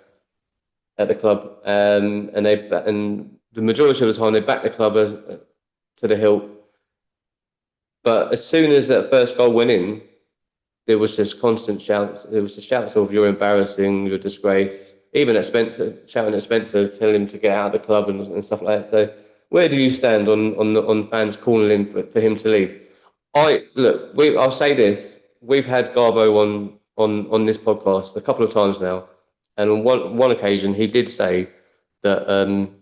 at the club, and the majority of the time they back the club to the hilt. But as soon as that first goal went in, there was this constant shouts. There was the shouts of "You're embarrassing, you're disgrace." Even at Spencer, shouting at Spencer, telling him to get out of the club and stuff like that. So, where do you stand on fans calling in for him to leave? I'll say this. We've had Garbo on this podcast a couple of times now, and on one occasion he did say that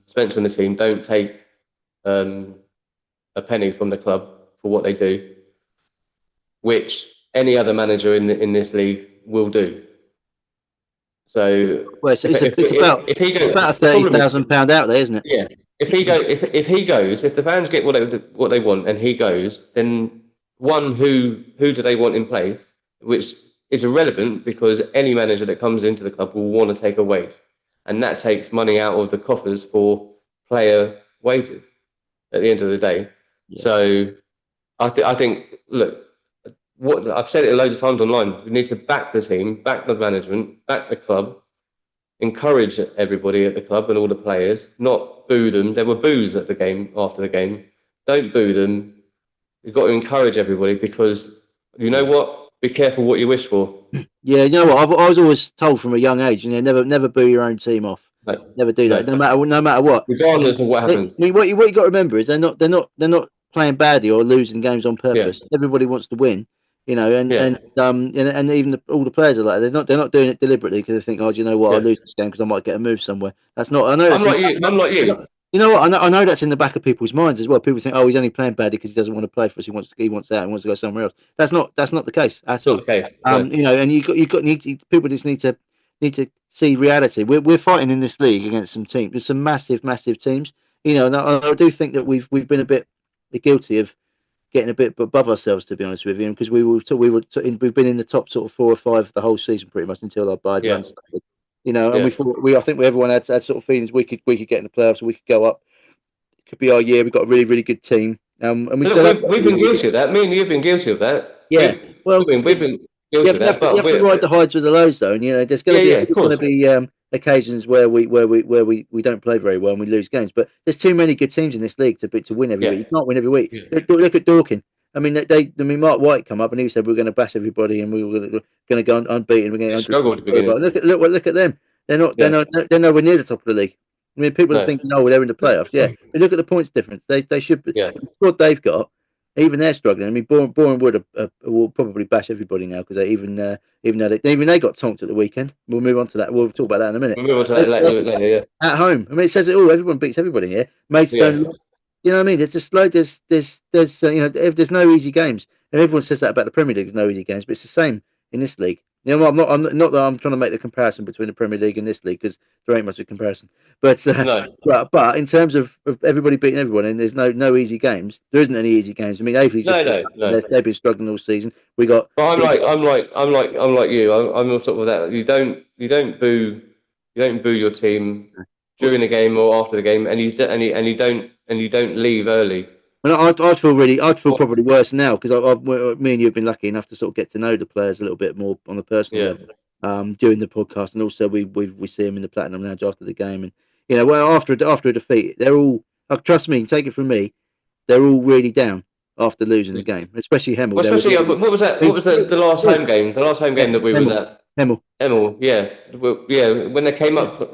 Spencer and the team don't take a penny from the club for what they do, which any other manager in this league will do. So it's about £30,000 out there, isn't it? Yeah. If he goes, if the fans get what they want, and he goes, then who do they want in place? Which is irrelevant because any manager that comes into the club will want to take a wage, and that takes money out of the coffers for player wages at the end of the day. Yeah. So I think look. What I've said it loads of times online. We need to back the team, back the management, back the club, encourage everybody at the club and all the players, not boo them. There were boos at the game after the game. Don't boo them. You've got to encourage everybody because you know what? Be careful what you wish for. Yeah, you know what? I was always told from a young age, never boo your own team off. No, never do that. No matter what. Regardless of what happens. What you got to remember is they're not playing badly or losing games on purpose. Yeah. Everybody wants to win. And even all the players are like they're not doing it deliberately because they think, oh, do you know what? I'll lose this game because I might get a move somewhere. That's not. I'm not you. You know what? I know that's in the back of people's minds as well. People think, oh, he's only playing badly because he doesn't want to play for us. He wants out and wants to go somewhere else. That's not the case at all. Okay. And people just need to see reality. We're fighting in this league against some teams. There's some massive teams. And I do think that we've been a bit guilty of getting a bit above ourselves, to be honest with you, because we've been in the top sort of 4 or 5 the whole season pretty much until our bad Yeah. run started. And Yeah. we thought I think everyone had sort of feelings we could get in the playoffs, we could go up. It could be our year. We've got a really really good team, and we But still have look, got a we've really, been really good. guilty of that. Me and you've been guilty of that. Yeah, well, We've been you guilty of that. you But have to ride the highs with the lows, though, and there's going yeah, of to course. be occasions where we don't play very well and we lose games. But there's too many good teams in this league to win every Yeah. week. You can't win every week. Yeah. Look at Dorking. I mean, Mark White come up and he said we're going to bash everybody and we were going to go unbeaten. We're going They to struggled at the beginning. look at them. They're nowhere near the top of the league. I mean, people are No. thinking, oh, well, they're in the playoffs. Yeah, but look at the points difference. They should be. Yeah. The squad they've got, even they're struggling. I mean, Boreham Wood will probably bash everybody now because even though they got tonked at the weekend. We'll move on to that. We'll talk about that in a minute. We'll move on to that later. Yeah. At home, I mean, it says it all. Everyone beats everybody here. Maidstone, Yeah. you know what I mean? It's just like there's there's no easy games, and everyone says that about the Premier League. There's no easy games, but it's the same in this league. I'm not that I'm trying to make the comparison between the Premier League and this league because there ain't much of a comparison. But No. but in terms of everybody beating everyone, and there's no easy games. There isn't any easy games. I mean, Aveley No. they've been struggling all season. We got. But I'm like you. I'm on top of that. You don't boo your team during the game or after the game, and you don't leave early. And I'd feel probably worse now because me and you have been lucky enough to sort of get to know the players a little bit more on a personal level during the podcast, and also we see them in the Platinum Lounge after the game, and after a defeat, they're all trust me, take it from me, they're all really down after losing the game, especially Hemel. Well, especially what was that? What was the last home game? The last home game that we was at. Hemel, yeah, when they came up.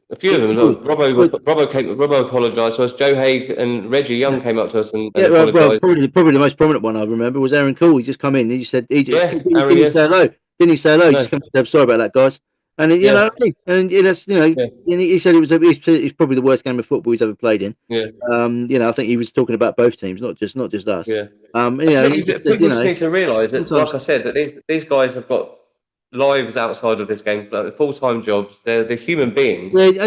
A few of them. Robbo apologised to us. Joe Haig and Reggie Young came up to us and apologised. Probably the most prominent one I remember was Aaron Cole. He just come in. He said, didn't he say hello? Didn't he say hello? No. He just come to say, sorry about that, guys. And he said it's probably the worst game of football he's ever played in. Yeah. I think he was talking about both teams, not just us. Yeah. People just need to realise that, like I said, that these guys have got lives outside of this game, like full-time jobs. They're human beings. It's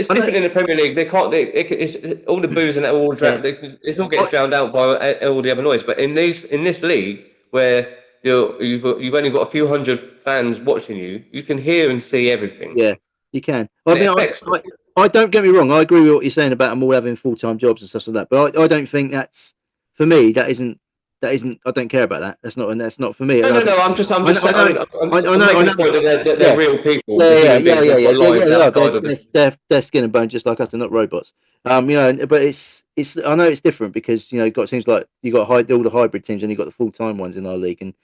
different in the Premier League. They can't. It's all the booze and that all it's all getting drowned out by all the other noise. But in this league where you've only got a few hundred fans watching you, you can hear and see everything. Yeah, you can. I don't get me wrong. I agree with what you're saying about them all having full-time jobs and stuff like that. But I don't think that's for me. That isn't. I don't care about that. That's not for me. No. I'm just saying. They're real people. They're skin and bone, just like us. They're not robots. But it's. I know it's different because you've got teams like you got all the hybrid teams, and you have got the full-time ones in our league, and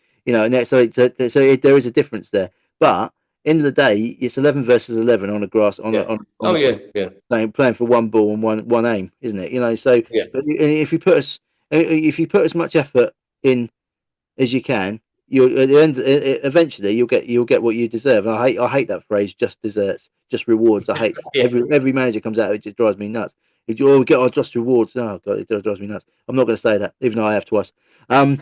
so there is a difference there. But end of the day, it's 11 versus 11 on a grass playing for one ball and one aim, isn't it? So but if you put as much effort in as you can, you at the end eventually you'll get what you deserve. I hate that phrase, just desserts, just rewards. I hate every manager comes out, it just drives me nuts. You get our just rewards. Oh god, it drives me nuts. I'm not going to say that, even though I have twice. But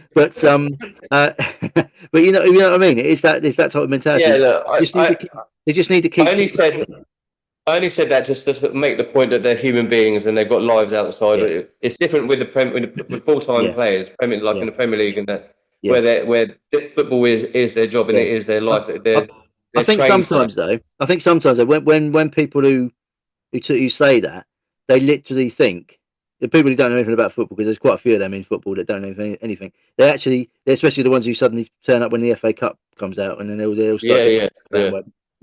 you know what I mean. It's that type of mentality. Yeah, look, they just need to keep. I only said that just to make the point that they're human beings and they've got lives outside. Yeah. It's different with with full-time players, in the Premier League, and that where football is their job and it is their life. I think sometimes though, when people who say that, they literally think the people who don't know anything about football, because there's quite a few of them in football that don't know anything. They're especially the ones who suddenly turn up when the FA Cup comes out, and then they'll start.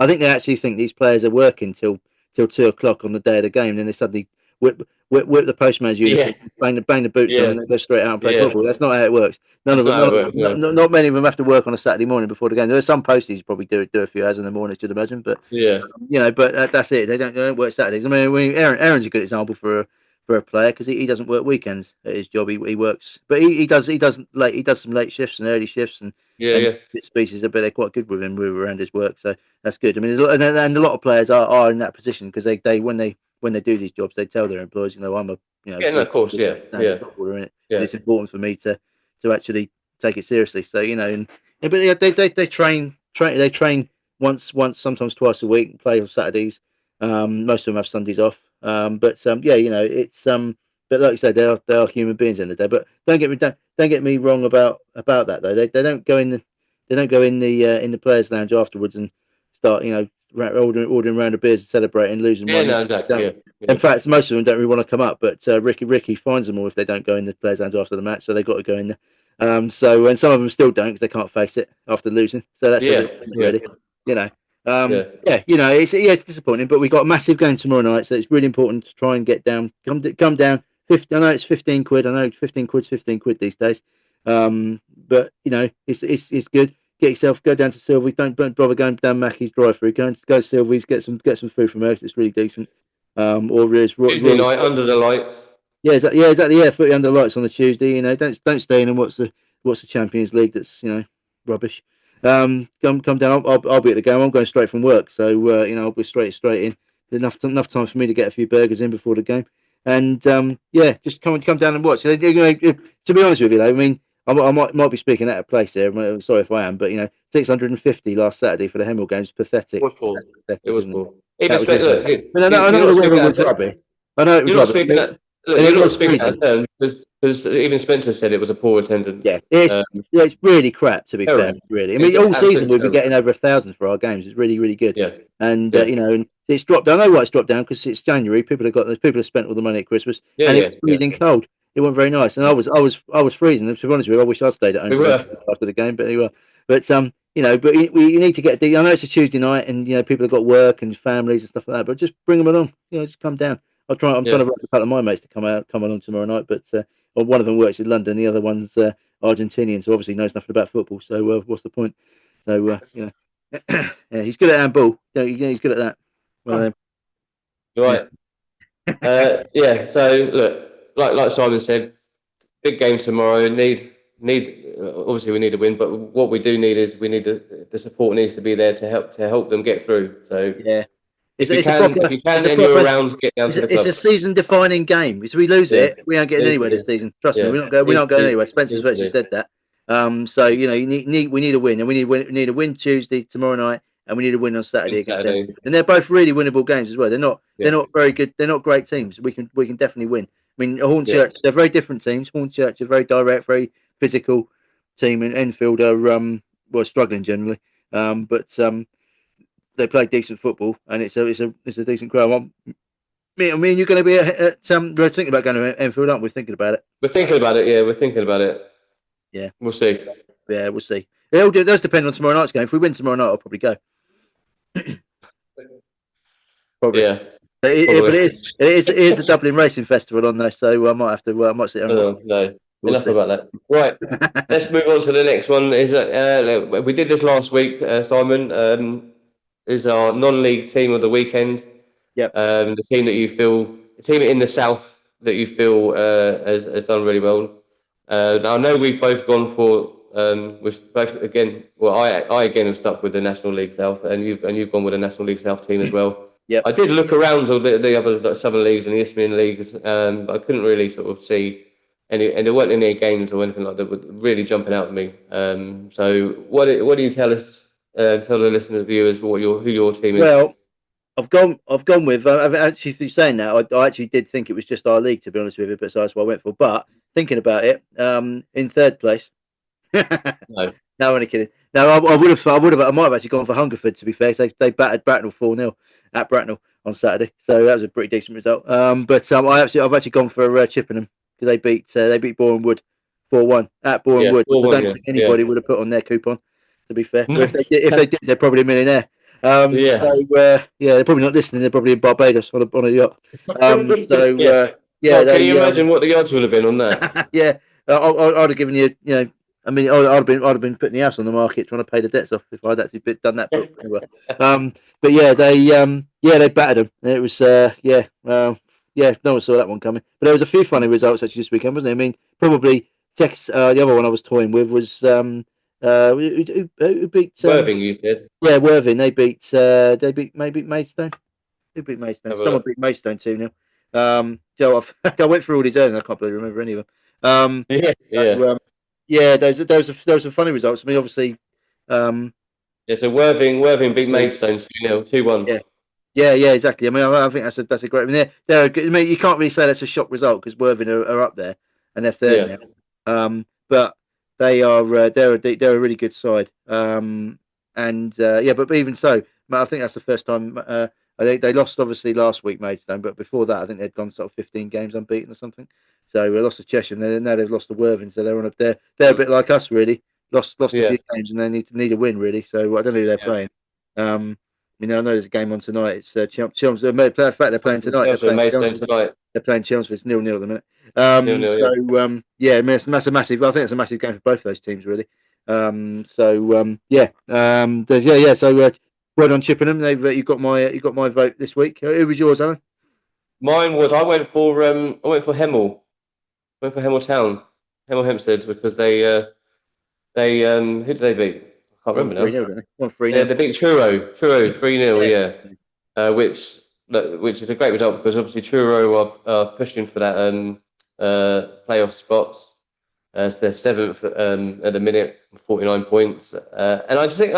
I think they actually think these players are working till 2:00 on the day of the game, and then they suddenly whip the postman's uniform, bang the boots on, and then go straight out and play football. That's not how it works. Not many of them have to work on a Saturday morning before the game. There are some posties probably do a few hours in the morning, should imagine, but but that's it. They don't work Saturdays. I mean, Aaron's a good example for a player because he doesn't work weekends at his job. He works, but he does some late shifts and early shifts and bits pieces. But they're quite good with him around his work, so that's good. I mean, and a lot of players are in that position because they when they do these jobs, they tell their employers, I'm a of course, footballer, and it's important for me to actually take it seriously. So but they train once, sometimes twice a week, play on Saturdays. Most of them have Sundays off. It's but like you said, they are human beings in the day. But don't get me wrong about that though. They don't go in in the players' lounge afterwards and start ordering round of beers and celebrating losing Yeah, one. no, exactly. Yeah, In yeah, fact, most of them don't really want to come up, but Ricky finds them all if they don't go in the players' lounge after the match, so they've got to go in there. And some of them still don't because they can't face it after losing. So that says yeah, it yeah, really, you know. yeah. Yeah, it's disappointing, but we've got a massive game tomorrow night, so it's really important to try and get down. Come down. 50, I know it's 15 quid. I know 15 quid's 15 quid these days. But it's good. Get yourself go down to Sylvie's. Don't bother going down Mackey's drive-through. Go to Sylvie's. Get some food from her 'cause it's really decent. Or there's Tuesday night under the lights. yeah, exactly. Yeah, footy under lights on the Tuesday. Don't stay in and what's the Champions League. That's rubbish. Come down. I'll be at the game. I'm going straight from work, so I'll be straight in. Enough time for me to get a few burgers in before the game, and just come down and watch. To be honest with you, though, I mean, I might be speaking out of place here. I'm sorry if I am, but 650 last Saturday for the Hemel game is pathetic. It was poor. That's pathetic, It was isn't it? poor. That Even was really look, bad. I know you're not the weather speaking out was of rubbish. I know it was you're not rubbish. speaking out. Look, And you're it not was speaking out freezing. of turn because even Spencer said it was a poor attendance. Yeah, Um, it's really crap to be fair. terrible. Really, I It's mean, all season absolutely we've been terrible. getting over 1,000 for our games. It's really, really good. Yeah, And yeah, and it's dropped down. I know why it's dropped down because it's January. People have spent all the money at Christmas, yeah, and it yeah, was yeah. freezing cold. It wasn't very nice, and I was freezing. To be honest with you, I wish I'd stayed at home We for were. after the game, but anyway. But but you need to get. I know it's a Tuesday night, and people have got work and families and stuff like that. But just bring them along. Just come down. I'm trying Yeah, to work a couple of my mates to come along tomorrow night, but well, one of them works in London, the other one's Argentinian, so obviously knows nothing about football. So what's the point? So yeah, he's good at handball. He's good at that. One of them. you're right. Yeah. So look, like Simon said, big game tomorrow. Obviously we need a win, but what we do need is we need the support needs to be there to help them get through. So Yeah, if it's a proper, you can it's a and you're proper, around, get down to the it's a club. season-defining game. If we lose Yeah, it, we aren't getting needs to anywhere this be. season. Trust me, Yeah, we're needs not to going be. anywhere. Spencer's Needs to virtually be. said that. So we need a win, and we need a win Tuesday tomorrow night, and we need a win on Saturday Win against them. Saturday. And they're both really winnable games as well. They're Yeah, not very good. They're not great teams. We can definitely win. I mean, yeah, Hornchurch, they're very different teams. Hornchurch are very direct, very physical team, and Enfield are struggling generally. But they play decent football, and it's a decent crowd. Me and you're going to be we're thinking about going to Enfield, aren't we? Thinking about it. we're thinking about it. Yeah, we're thinking about it. Yeah, We'll see. yeah, we'll see. It does depend on tomorrow night's game. If we win tomorrow night, I'll probably go. Probably. Yeah, But probably. it is the Dublin Racing Festival on there, so I might have to. I might sit down and watch. No, We'll enough see. about that. Right, let's move on to the next one. We did this last week, Simon? Is our non-league team of the weekend? Yep. The team in the south that you feel has done really well. I know we've both gone for we've both again. Well, I again have stuck with the National League South, and you've gone with the National League South team as well. Yep. I did look around all the other Southern leagues and the Isthmian leagues, but I couldn't really sort of see any, and there weren't any games or anything like that really jumping out at me. So what do you tell us? Tell the listeners, viewers, who your team is. Well, I've gone with. I've actually through saying that, I actually did think it was just our league, to be honest with you, but so that's what I went for. But thinking about it, in third place. No. No, only kidding. No, I would have. I might have actually gone for Hungerford. To be fair, they battered Bracknell 4-0 at Bracknell on Saturday, so that was a pretty decent result. But I've actually gone for Chippenham because they beat Boreham Wood 4-1 at Boreham Wood. I don't think anybody would have put on their coupon. To be fair, No. if they did, they're probably a millionaire. Yeah. So they're probably not listening. They're probably in Barbados on a yacht. Yeah. Can you imagine what the odds would have been on that? Yeah, I'd have given you. I mean, I'd have been putting the house on the market trying to pay the debts off if I'd actually done that. But yeah, they battered them. It was no one saw that one coming. But there was a few funny results actually this weekend, wasn't there? I mean, probably the other one I was toying with was who beat Worthing, you said. Yeah, Worthing. They beat Maidstone. Who beat Maidstone? Someone beat Maidstone 2-0. Joe, I went through all these earnings. I can't really remember any of them. There was some funny results. I mean, obviously, so Worthing beat Maidstone 2-0, 2-1. Yeah, exactly. I mean, I think that's a great. I mean, they're a good, I mean, you can't really say that's a shock result because Worthing are up there and they're third Yeah, now. But they are they're a really good side. And yeah, but even so, I think that's the first time. They lost obviously last week, Maidstone, but before that, I think they'd gone sort of 15 games unbeaten or something. So we lost to Cheshire, and now they've lost to Worthing, so they're on up there. They're a bit like us, really. Lost a yeah, few games, and they need a win, really. So I don't know who they're yeah. playing. I know there's a game on tonight. It's Chelmsford. In fact, they're playing tonight. They're Chelsea and playing Maidstone Chelmsford. tonight. They're playing Chelmsford. It's 0-0 at the minute. 0-0, yeah. Yeah, I mean, that's a massive. I think it's a massive game for both those teams, really. Yeah. Yeah. So well done, Chippenham. You got my vote this week. Who was yours, Alan? Mine was I went for Hemel. Went for Hemel Town, Hemel Hempstead, because who did they beat? I can't One remember three now. 0 didn't they? 1-3 Yeah, now. they beat Truro 3-0, Yeah. yeah. Which is a great result because obviously Truro are pushing for that playoff spots. So they're seventh at the minute, 49 points. And I just think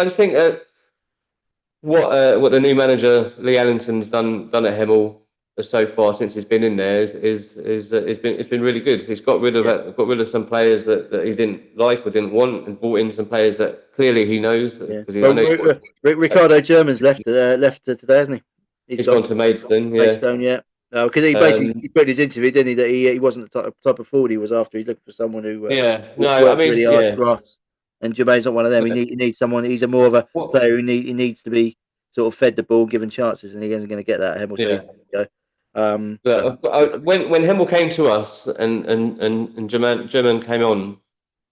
what the new manager Lee Allington's done at Hemel so far since he's been in there is it's been really good. He's got rid of some players that he didn't like or didn't want, and brought in some players that clearly he knows Yeah. because Well, Ricardo German's left today, hasn't he? He's he's gone. gone to Maidstone, yeah. Maidstone, yeah. Because he basically Um, he put in his interview, didn't he, that he wasn't the type of forward he was after. He's looking for someone who yeah, no, I works mean, really hard, yeah. grafts. And Jermaine's not one of them. He needs someone. He's a more of a What? player he needs to be sort of fed the ball, given chances, and he isn't going to get that at Hemel. So Yeah. he's go. So When Hemel came to us and German came on,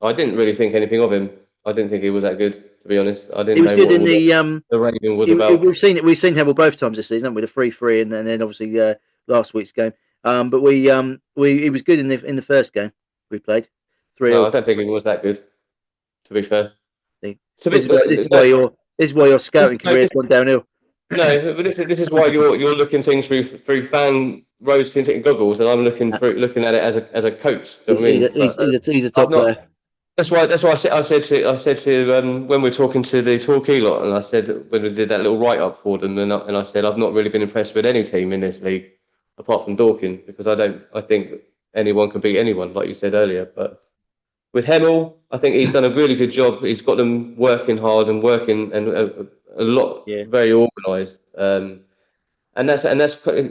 I didn't really think anything of him. I didn't think he was that good, to be honest. I he didn't was know good what in all the. the raving was about. We've seen Hemel both times this season, haven't we? The 3-3 and then obviously last week's game. But he was good in the first game we played. No, I 3-0. don't think he was that good, to be fair. This To be, is no, why your this, scouting no, career has gone downhill. no, but this is why you're looking things through fan rose tinted goggles, and I'm looking at it as a coach. Do you know what I mean? But He's a I've top not. player. That's why I said to when we were talking to the Torquay lot, and I said when we did that little write up for them, and I said I've not really been impressed with any team in this league apart from Dorking, because I think anyone can beat anyone, like you said earlier. But with Hemel, I think he's done a really good job. He's got them working hard and working and a lot Yeah. very organised. And that's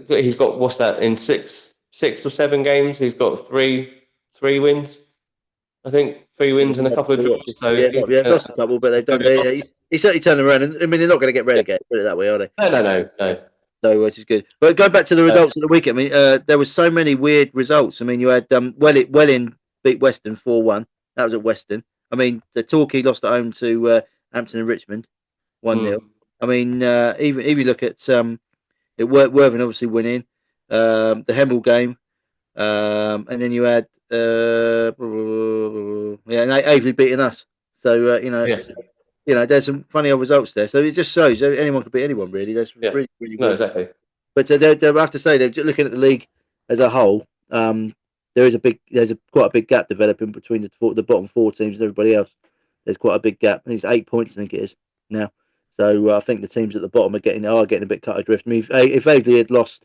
he's got what's that in six or seven games? He's got three wins. I think 3 wins and a couple of draws. So Yeah, lost a couple, but they've done. He certainly turned them around. And, I mean, they're not going to get relegated, put it that way, are they? no. So, which is good. But going back to the results of the weekend, I mean, there was so many weird results. I mean, you had Welling beat Weston 4-1. That was at Weston. I mean, the Torquay lost at home to Hampton and Richmond 1-0. I mean, even if you look at Worthing obviously winning the Hemel game, and then you had and Aveley beating us. So there's some funny old results there. So it just shows anyone could beat anyone really. That's really No, weird. exactly. But I have to say, they're just looking at the league as a whole. There's quite a big gap developing between the bottom four teams and everybody else. There's quite a big gap. I think it's 8 points. I think it is now. So I think the teams at the bottom are getting a bit cut adrift. I mean, if Aveley had lost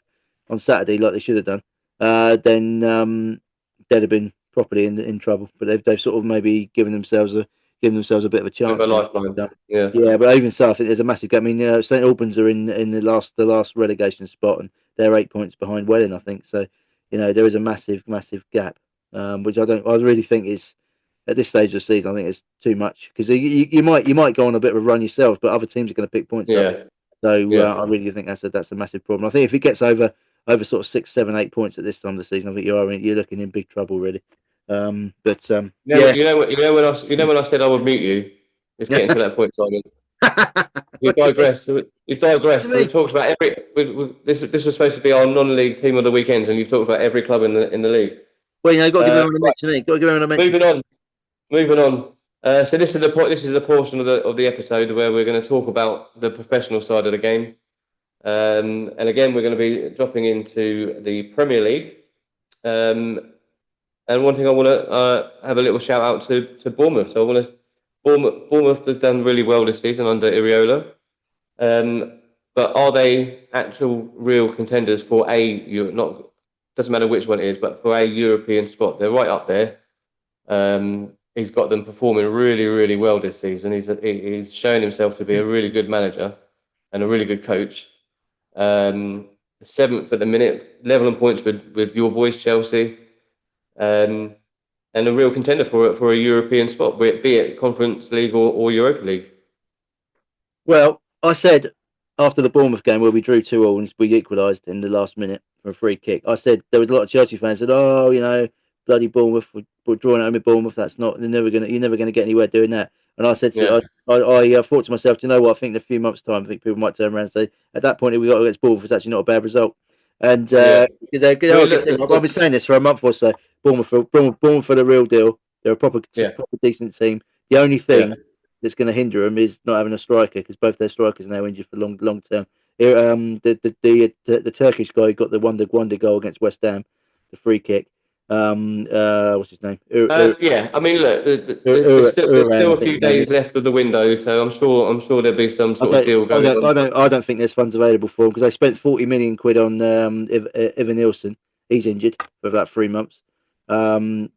on Saturday like they should have done, then they'd have been properly in trouble. But they've sort of maybe given themselves a bit of a chance. Bit of a lifeline. Yeah, but even so, I think there's a massive gap. I mean, St Albans are in the last relegation spot, and they're 8 points behind Welling, I think. So, there is a massive gap, which I really think is at this stage of the season. I think it's too much because you might go on a bit of a run yourself, but other teams are going to pick points up. So I really think that's a massive problem. I think if it gets over sort of 6, 7, 8 points at this time of the season, I think you're looking in big trouble, really. You know when I said I would mute you, it's getting to that point, Simon. You digress. You digress. We've talked about this was supposed to be our non-league team of the weekend, and you've talked about every club in the league. Well, you've got to give everyone a mention. Got to give everyone a mention. Moving on. So this is the portion of the episode where we're going to talk about the professional side of the game, and again we're going to be dropping into the Premier League. And one thing I want to have a little shout out to Bournemouth. So Bournemouth have done really well this season under Iriola. But are they actual real contenders for not doesn't matter which one it is, but for a European spot? They're right up there. He's got them performing really, really well this season. He's shown himself to be a really good manager and a really good coach. Seventh at the minute, level on points with your boys Chelsea, and a real contender for a European spot, be it Conference League or Europa League. Well, I said after the Bournemouth game where we drew 2-2 and we equalised in the last minute from a free kick, I said there was a lot of Chelsea fans said, "Oh, bloody Bournemouth, we're drawing at home with Bournemouth. You're never gonna get anywhere doing that." And I said, I thought to myself, do you know what? I think in a few months' time, I think people might turn around and say, at that point, if we got against Bournemouth, it's actually not a bad result. And I've been saying this for a month or so. Bournemouth are the real deal. They're a proper decent team. The only thing that's going to hinder them is not having a striker, because both their strikers are now injured for long term. The Turkish guy got the wonder goal against West Ham, the free kick. What's his name? I mean, look, there's still a few days left of the window, so I'm sure there'll be some sort of deal going on. I don't think there's funds available for him, because they spent 40 million quid on Ivan Nilsson. He's injured for about 3 months. You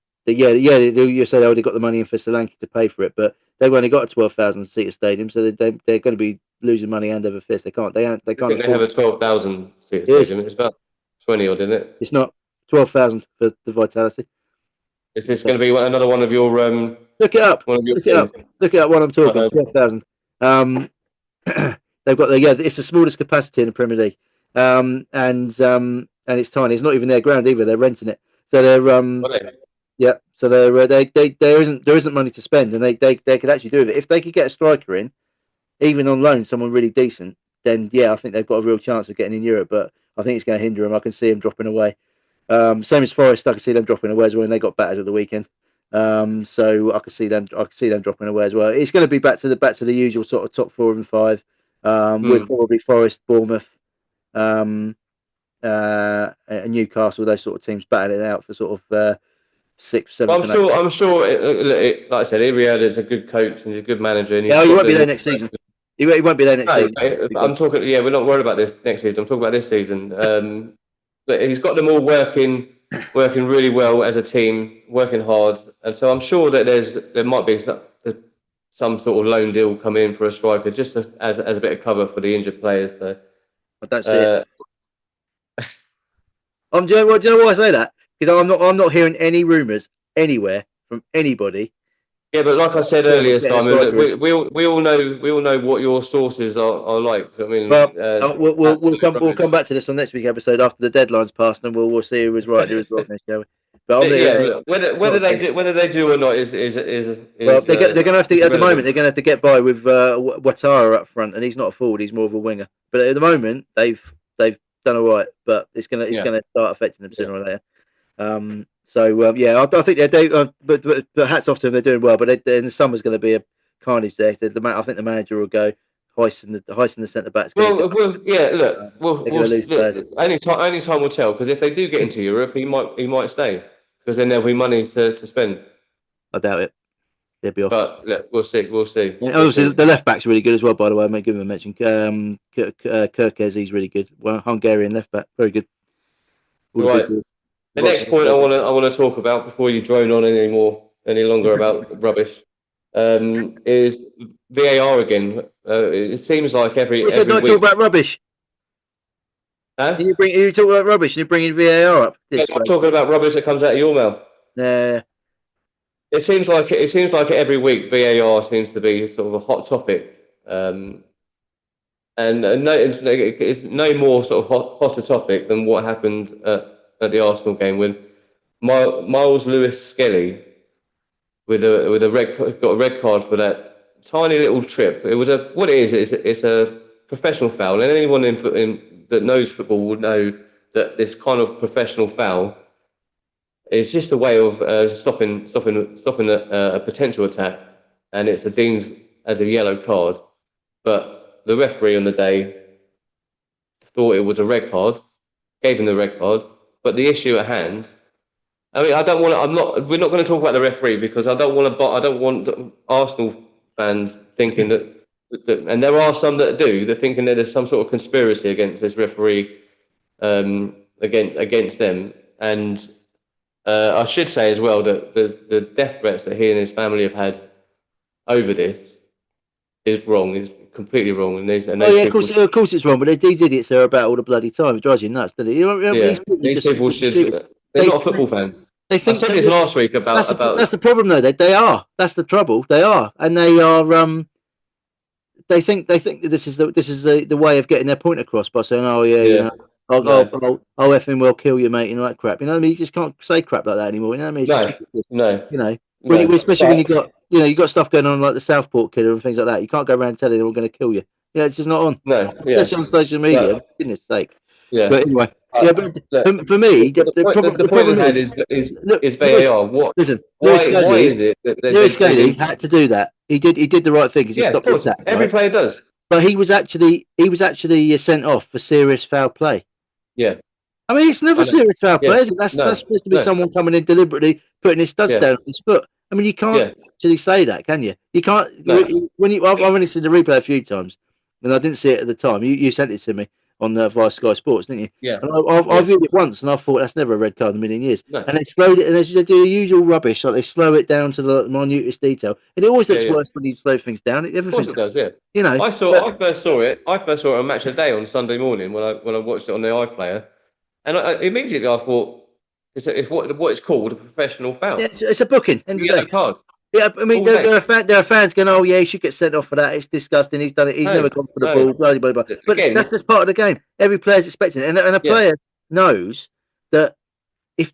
said they got the money in for Solanke to pay for it, but they've only got a 12,000 seater stadium, so they're going to be losing money hand over fist. They can't. They can't. They have a 12,000 seater stadium. It's about 20 odd, isn't it? It's not 12,000 for the Vitality. Is this going to be another one of your? Look it up. Look it up while I'm talking. 12,000. They've got it's the smallest capacity in the Premier League, and it's tiny. It's not even their ground either. They're renting it, so they're yeah. So there isn't money to spend, and they could actually do it if they could get a striker in, even on loan, someone really decent. Then I think they've got a real chance of getting in Europe. But I think it's going to hinder them. I can see them dropping away. Same as Forest, I can see them dropping away as well when they got battered at the weekend. So I can see them dropping away as well. It's going to be back to the usual sort of top 4 and 5, with probably Forest, Bournemouth, and Newcastle, those sort of teams battling it out for sort of 6th, 7th. Well, I'm sure. Like I said, Iriad is a good coach and he's a good manager. And he won't be there next season. He won't be there next season. I'm talking. Yeah, we're not worried about this next season. I'm talking about this season. But he's got them all working really well as a team, working hard, and so I'm sure that there might be some sort of loan deal coming in for a striker, just as a bit of cover for the injured players. So I don't see it. Do you know why I say that? Because I'm not hearing any rumours anywhere from anybody. Yeah, but like I said earlier, Simon, we all know what your sources are like. I mean, we'll come back to this on next week's episode after the deadline's passed, and we'll see who was right, who was wrong. Shall we? But whether they do or not is well, they're going to have to at the moment. They're going to have to get by with Ouattara up front, and he's not a forward; he's more of a winger. But at the moment, they've done all right, but it's going to start affecting them sooner or later. I think but hats off to them. They're doing well, but in the summer's going to be a carnage there. I think the manager will go hoisting the centre backs. Look. Only time will tell, because if they do get into Europe, he might stay, because then there'll be money to spend. I doubt it. They'll be off. But look, we'll see. Yeah, obviously, the left back's really good as well. By the way, I might give him a mention. Kirkez, he's really good. Well, Hungarian left back, very good. Right. The next point I want to talk about before you drone on any longer about rubbish is VAR again. It seems like every week. Not talk about rubbish. Huh? You talk about rubbish and you're bringing VAR up. I'm talking about rubbish that comes out of your mouth. It seems like every week VAR seems to be sort of a hot topic, and it's no more sort of hotter topic than what happened at the Arsenal game when Miles Lewis Skelly got a red card for that tiny little trip. It was it's a professional foul, and anyone that knows football would know that this kind of professional foul is just a way of stopping a potential attack, and it's deemed as a yellow card. But the referee on the day thought it was a red card, gave him the red card. But the issue at hand, I mean, we're not going to talk about the referee, because I don't want Arsenal fans thinking that and there are some that do. They're thinking that there's some sort of conspiracy against this referee, against them. And I should say as well that the death threats that he and his family have had over this is wrong. Is completely wrong. And these Oh yeah, people, of course it's wrong. But these idiots are about all the bloody time. It drives you nuts, doesn't it? yeah, These people these just people should. They're they not football fans. they I think said that this last week that's about the problem though. They are. That's the trouble. They are, and they are. They think that this is the way of getting their point across by saying, "Oh yeah, yeah, no, I'll effing well kill you, mate," and all that crap. You know what I mean? You just can't say crap like that anymore. You know what I mean? It's just no, ridiculous. no, You know, no. especially when But you got stuff going on like the Southport killer and things like that. You can't go around telling them we're going to kill you. Yeah, it's just not on. no, yeah, Especially on social media. For but goodness sake. yeah. But anyway, yeah. But But look, for me, the the point problem I've had is, is Lewis. VAR. What? Listen, Why is it that Lewis they Skelly didn't? had to do that. He did the right thing because he Yeah, of stopped the course. attack, Every right? player does. But he was actually sent off for serious foul play. Yeah, I mean, it's never I know. serious foul Yeah, play, is it? That's no, supposed to be no. someone coming in deliberately putting his studs Yeah, down on his foot. I mean, you can't yeah, actually say that, can you? You can't. no. I've only seen the replay a few times, and I didn't see it at the time. You sent it to me on via Sky Sports, didn't you? Yeah, And I yeah, viewed it once, and I thought that's never a red card in a million years. no. And they slowed it, and they do the usual rubbish, like they slow it down to the minutest detail, and it always Yeah, looks yeah. worse when you slow things down. Of course Everything, it does. Yeah. you know. I first saw it. I first saw it on Match of the Day on Sunday morning when I watched it on the iPlayer, and immediately I thought it's what it's called a professional Yeah, foul. it's a booking. End of the Yellow day. card Yeah, I mean, all day. there are fans going, "Oh yeah, he should get sent off for that. It's disgusting. He's done it. He's No, never gone for the no. ball." Blah blah blah. But that's Again, just part of the game. Every player's expecting it, and a yeah, player knows that if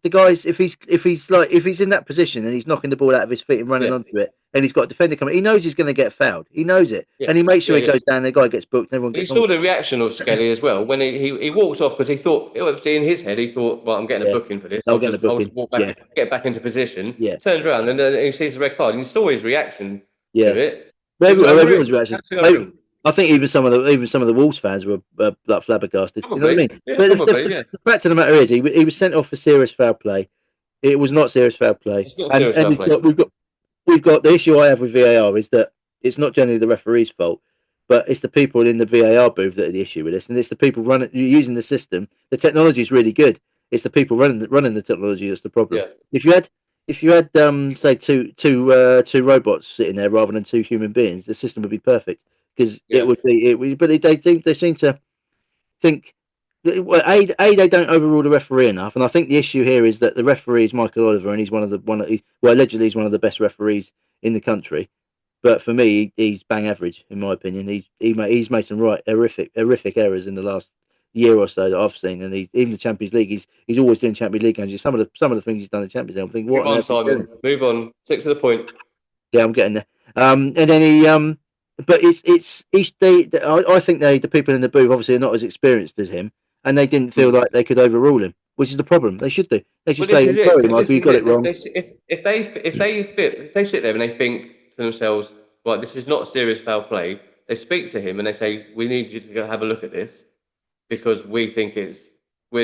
he's in that position and he's knocking the ball out of his feet and running yeah, onto it, and he's got a defender coming, he knows he's going to get fouled. He knows it, yeah, and he makes sure yeah, he yeah. goes down. The guy gets booked, and everyone You gets on. saw the reaction of Skelly as well when he walked off because he thought obviously in his head he thought, well, I'm getting a Yeah, booking for this. they'll get the I'll just booking. walk Yeah, back, get back into position. yeah, Turns around and then he sees the red card and you saw his reaction yeah. to it. But It was unreal, everyone's reaction. absolutely unreal. I think even some of the Wolves fans were like flabbergasted. You know what I Probably, mean? yeah, But probably, yeah. the fact of the matter is, he was sent off for serious foul play. It was not serious foul play, It's not serious foul play. we've got the issue I have with VAR is that it's not generally the referee's fault, but it's the people in the VAR booth that are the issue with this, and it's the people using the system. The technology is really good. It's the people running the technology that's the problem. Yeah, If you had say two robots sitting there rather than two human beings, the system would be perfect because yeah. But they seem to think. Well, they don't overrule the referee enough, and I think the issue here is that the referee is Michael Oliver, and he's allegedly he's one of the best referees in the country. But for me, he's bang average in my opinion. He's made some horrific errors in the last year or so that I've seen, and even the Champions League, he's always doing Champions League games. Some of the things he's done in the Champions League, I'm thinking, what Move on on, earth are you doing? Simon. Move on. Stick to the point. Yeah, I'm getting there. And then but I think the people in the booth obviously are not as experienced as him, and they didn't feel like they could overrule him, which is the problem. They should do. They should Well, this say, is "I'm it. sorry, Michael, This you is got it it. wrong." If they sit there and they think to themselves, right, this is not serious foul play. They speak to him and they say, we need you to go have a look at this because we're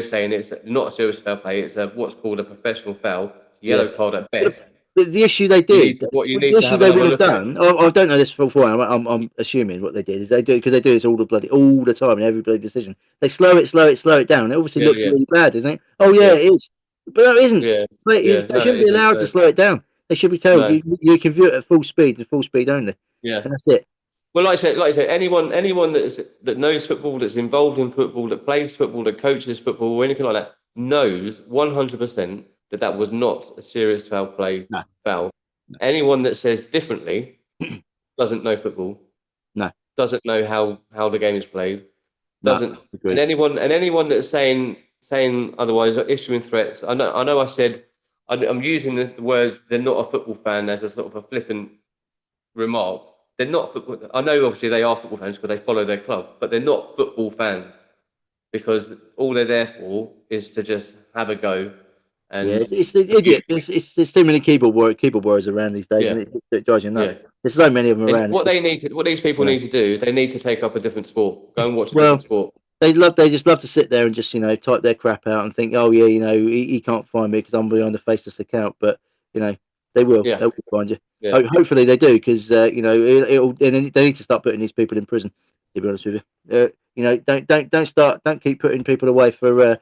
saying it's not a serious foul play. It's what's called a professional foul, Yeah. yellow card at best. But the issue they did, You the need to issue have they another would have look at it. done. I don't know this for I'm assuming what they did is they do because they do this all the time in every bloody decision. They slow it down. It obviously Yeah, looks yeah, really bad, doesn't it? Oh yeah, yeah, it is. But no, it isn't. yeah, They yeah. No, it shouldn't be isn't. allowed to No, slow it down. They should be told no, you can view it at full speed only, yeah. and that's it. Well, like I said, anyone that knows football, that's involved in football, that plays football, that coaches football, or anything like that, knows 100% that that was not a serious No, foul. Anyone that says differently doesn't know football, no, doesn't know how the game is played, no. doesn't. And Agreed. anyone that's saying otherwise are issuing threats. I know. I said I'm using the words. They're not a football fan as a sort of a flippant remark. They're not football. I know obviously they are football fans because they follow their club, but they're not football fans because all they're there for is to just have a go. Yeah, And it's the idiot. There's too many keyboard warriors around these days, yeah, and it drives you nuts. yeah. There's so many of them And around. what these people You know, need to do is they need to take up a different sport. Go and watch a well, different sport. they just love to sit there and just type their crap out and think, oh yeah, he can't find me because I'm behind the faceless account. But you know, They will. Yeah. They will find you. Yeah. Hopefully they do, because they need to start putting these people in prison. To be honest with you, don't keep putting people away for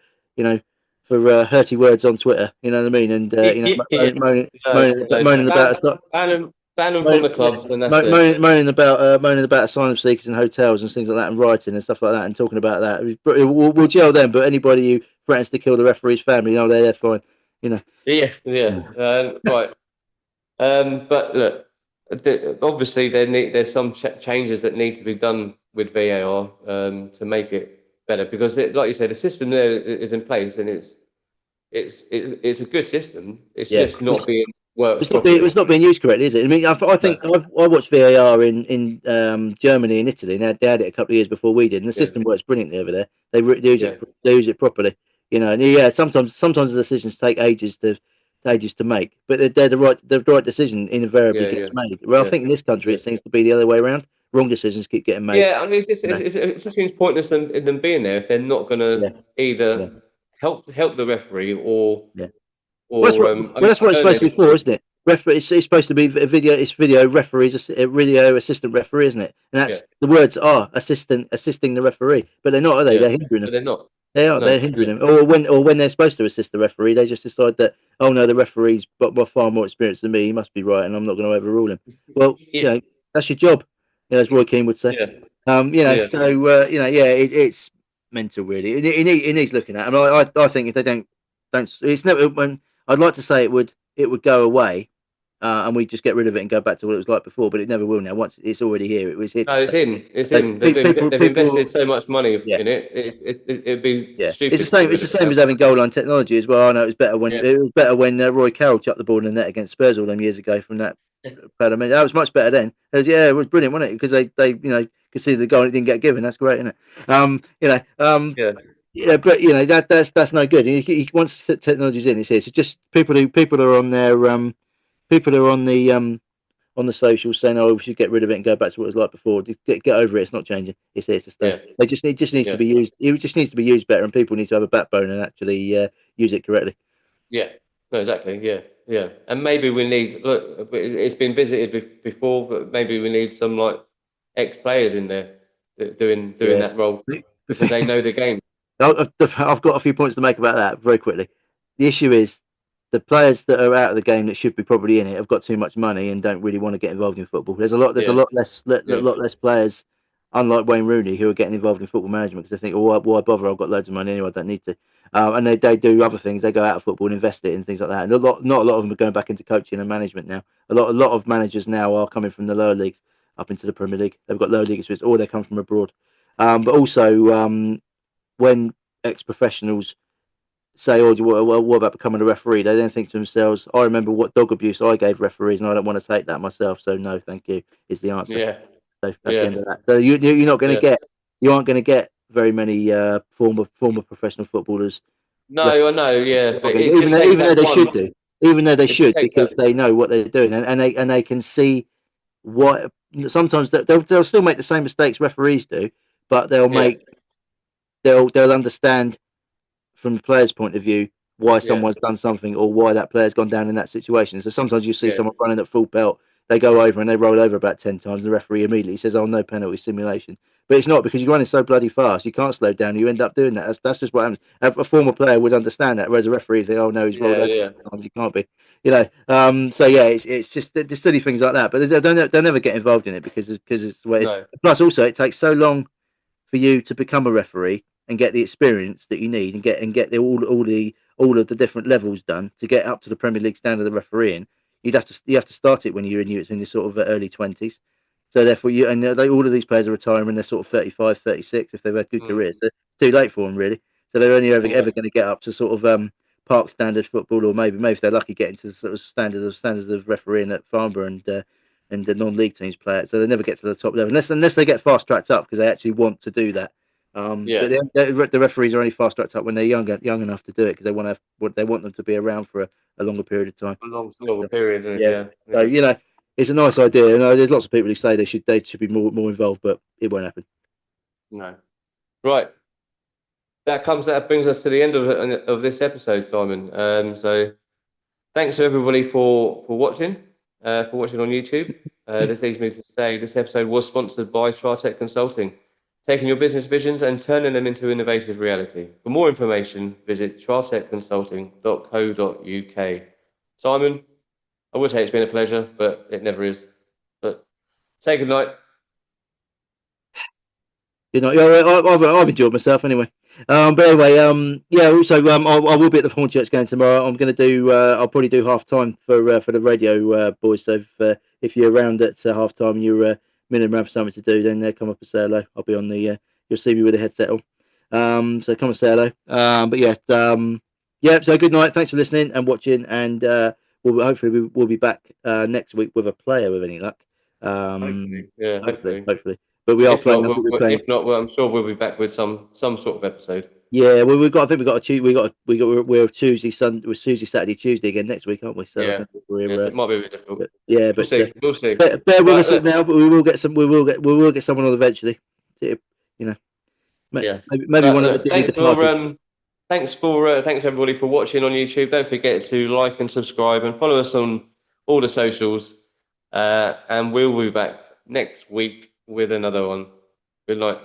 for hurty words on Twitter. You know what I mean? And Yeah. No, moaning about ban them from the clubs, and that's it. moaning about asylum seekers in hotels and things like that, and writing and stuff like that, and talking about that. We'll jail them, but anybody who threatens to kill the referee's family, they're fine. Yeah. Yeah. Right. But look, obviously there's some changes that need to be done with VAR to make it better, because like you said, the system there is in place, and it's a good system. It's Yeah. just not being worked properly. It's not being used correctly, is it? I mean, I think No. I watched VAR in Germany and Italy, and they had it a couple of years before we did, and the Yeah. system works brilliantly over there. They Yeah. use it properly, And yeah, sometimes the decisions take ages to make, but they're the right decision invariably Yeah. Yeah. gets made. Well, I Yeah. think in this country Yeah. it seems to be the other way around. Wrong decisions keep getting made. Yeah, I mean, You know? it just seems pointless in them being there if they're not going Yeah, to yeah, either help the referee or yeah. or That's what it's earn supposed to be for, anything. isn't it? It's supposed to be a video. It's video referees, a video assistant referee, isn't it? And Yeah. that's the words are assisting the referee, but they're not, are they? Yeah, They're hindering them. but they're not. They are. No. They're hindering Yeah. them. Or when they're supposed to assist the referee, they just decide that, oh no, the referee's got far more experience than me. He must be right, and I'm not going to overrule him. Well, Yeah. that's your job, as Roy Keane would say. Yeah. Yeah. So yeah, it's mental, really. It needs looking at. And I think if they don't, it's never. When I'd like to say it would go away, and we just get rid of it and go back to what it was like before, but it never will now. Once it's already here, it was here No, to it's stay. in. It's So in. They've people, invested so much money yeah. in it. It'd be Yeah, stupid it's to get the rid of it same now. as having goal line technology as well. I know Yeah. it was better when Roy Carroll chucked the ball in the net against Spurs all them years ago from that. I mean, that was much better then. Yeah, it was brilliant, wasn't it? Because they could see the goal and it didn't get given. That's great, isn't it? Yeah. Yeah, but that's no good. Once technology's in, it's here. So just people are on their people are on the socials saying, "Oh, we should get rid of it and go back to what it was like before." Just get over it. It's not changing. It's here to stay. Yeah. It just needs Yeah. to be used. It just needs to be used better, and people need to have a backbone and actually use it correctly. Yeah. No, exactly. Yeah. Yeah. And maybe we need, look, it's been visited before, but maybe we need some like ex-players in there doing Yeah. that role, because they know the game. I've got a few points to make about that very quickly. The issue is the players that are out of the game that should be probably in it have got too much money and don't really want to get involved in football. There's a lot Yeah. lot less players, unlike Wayne Rooney, who are getting involved in football management because they think, oh, why bother? I've got loads of money anyway. I don't need to. And they do other things. They go out of football and invest it in things like that. And not a lot of them are going back into coaching and management now. A lot of managers now are coming from the lower leagues up into the Premier League. They've got lower league experience, or they come from abroad. But also when ex-professionals say, "Oh, what about becoming a referee?" They then think to themselves, "I remember what dog abuse I gave referees, and I don't want to take that myself. So no, thank you," is the answer. Yeah. So that's Yeah. the end of that. So you're not going to Yeah. you aren't going to get very many former professional footballers. No, I know. Yeah, but it Even just takes though that they should one. do, even though they It just should, takes because that. they know what they're doing, and they can see what. Sometimes they'll still make the same mistakes referees do, but Yeah. they'll understand from the player's point of view why Yeah. someone's done something or why that player's gone down in that situation. So sometimes you see Yeah. someone running at full pelt, they go over and they roll over about 10 times. The referee immediately says, "Oh, no penalty, simulation." But it's not, because you're running so bloody fast. You can't slow down. You end up doing that. That's just what happens. A former player would understand that, whereas a referee think, "Oh no, he's rolled Yeah. over." Yeah. Sometimes you can't be, So yeah, it's just the silly things like that. But they'll never get involved in it because it's the way. No. Plus, also, it takes so long for you to become a referee and get the experience that you need and get all of the different levels done to get up to the Premier League standard of refereeing. You have to start it when you're in your sort of early 20s. So therefore all of these players are retiring when they're sort of 35, 36 if they've had good Mm. careers. So it's too late for them, really. So they're only ever Yeah. going to get up to sort of park standard football, or maybe if they're lucky, get into the sort of standards of refereeing at Farnborough and the non-league teams play it. So they never get to the top level unless they get fast tracked up because they actually want to do that. Yeah. But the referees are only fast tracked up when they're young enough to do it because they want them to be around for a longer period of time. A longer period. Isn't it? Yeah. Yeah. So Yeah. it's a nice idea. There's lots of people who say they should be more involved, but it won't happen. No. Right. That brings us to the end of this episode, Simon. So thanks to everybody for watching on YouTube. This leads me to say this episode was sponsored by Tritech Consulting, taking your business visions and turning them into innovative reality. For more information, visit tritechconsulting.co.uk. Simon, I would say it's been a pleasure, but it never is. But say good night. Good night. Yeah, I've enjoyed myself anyway. But anyway, yeah. Also, I will be at the Horn Church game tomorrow. I'm going to do. I'll probably do half time for the radio boys. So if you're around at half time, you're milling around for something to do, then come up and say hello. I'll be on the. You'll see me with a headset on. So come and say hello. But yeah, yeah. So good night. Thanks for listening and watching, and we'll be back next week with a player with any luck. Hopefully, yeah, Hopefully. But we are If not, playing. I think we're playing. if not, well, I'm sure we'll be back with some sort of episode. Yeah, well, we've got. I think we're Tuesday, Sunday, we're Tuesday, Saturday, Tuesday again next week, aren't we? So I think it might be a bit difficult. yeah, We'll see. We'll see. Bear with us now, but we will get some. We will get someone on eventually. You know, maybe one of the thanks everybody for watching on YouTube. Don't forget to like and subscribe and follow us on all the socials. And we'll be back next week with another one. Good night.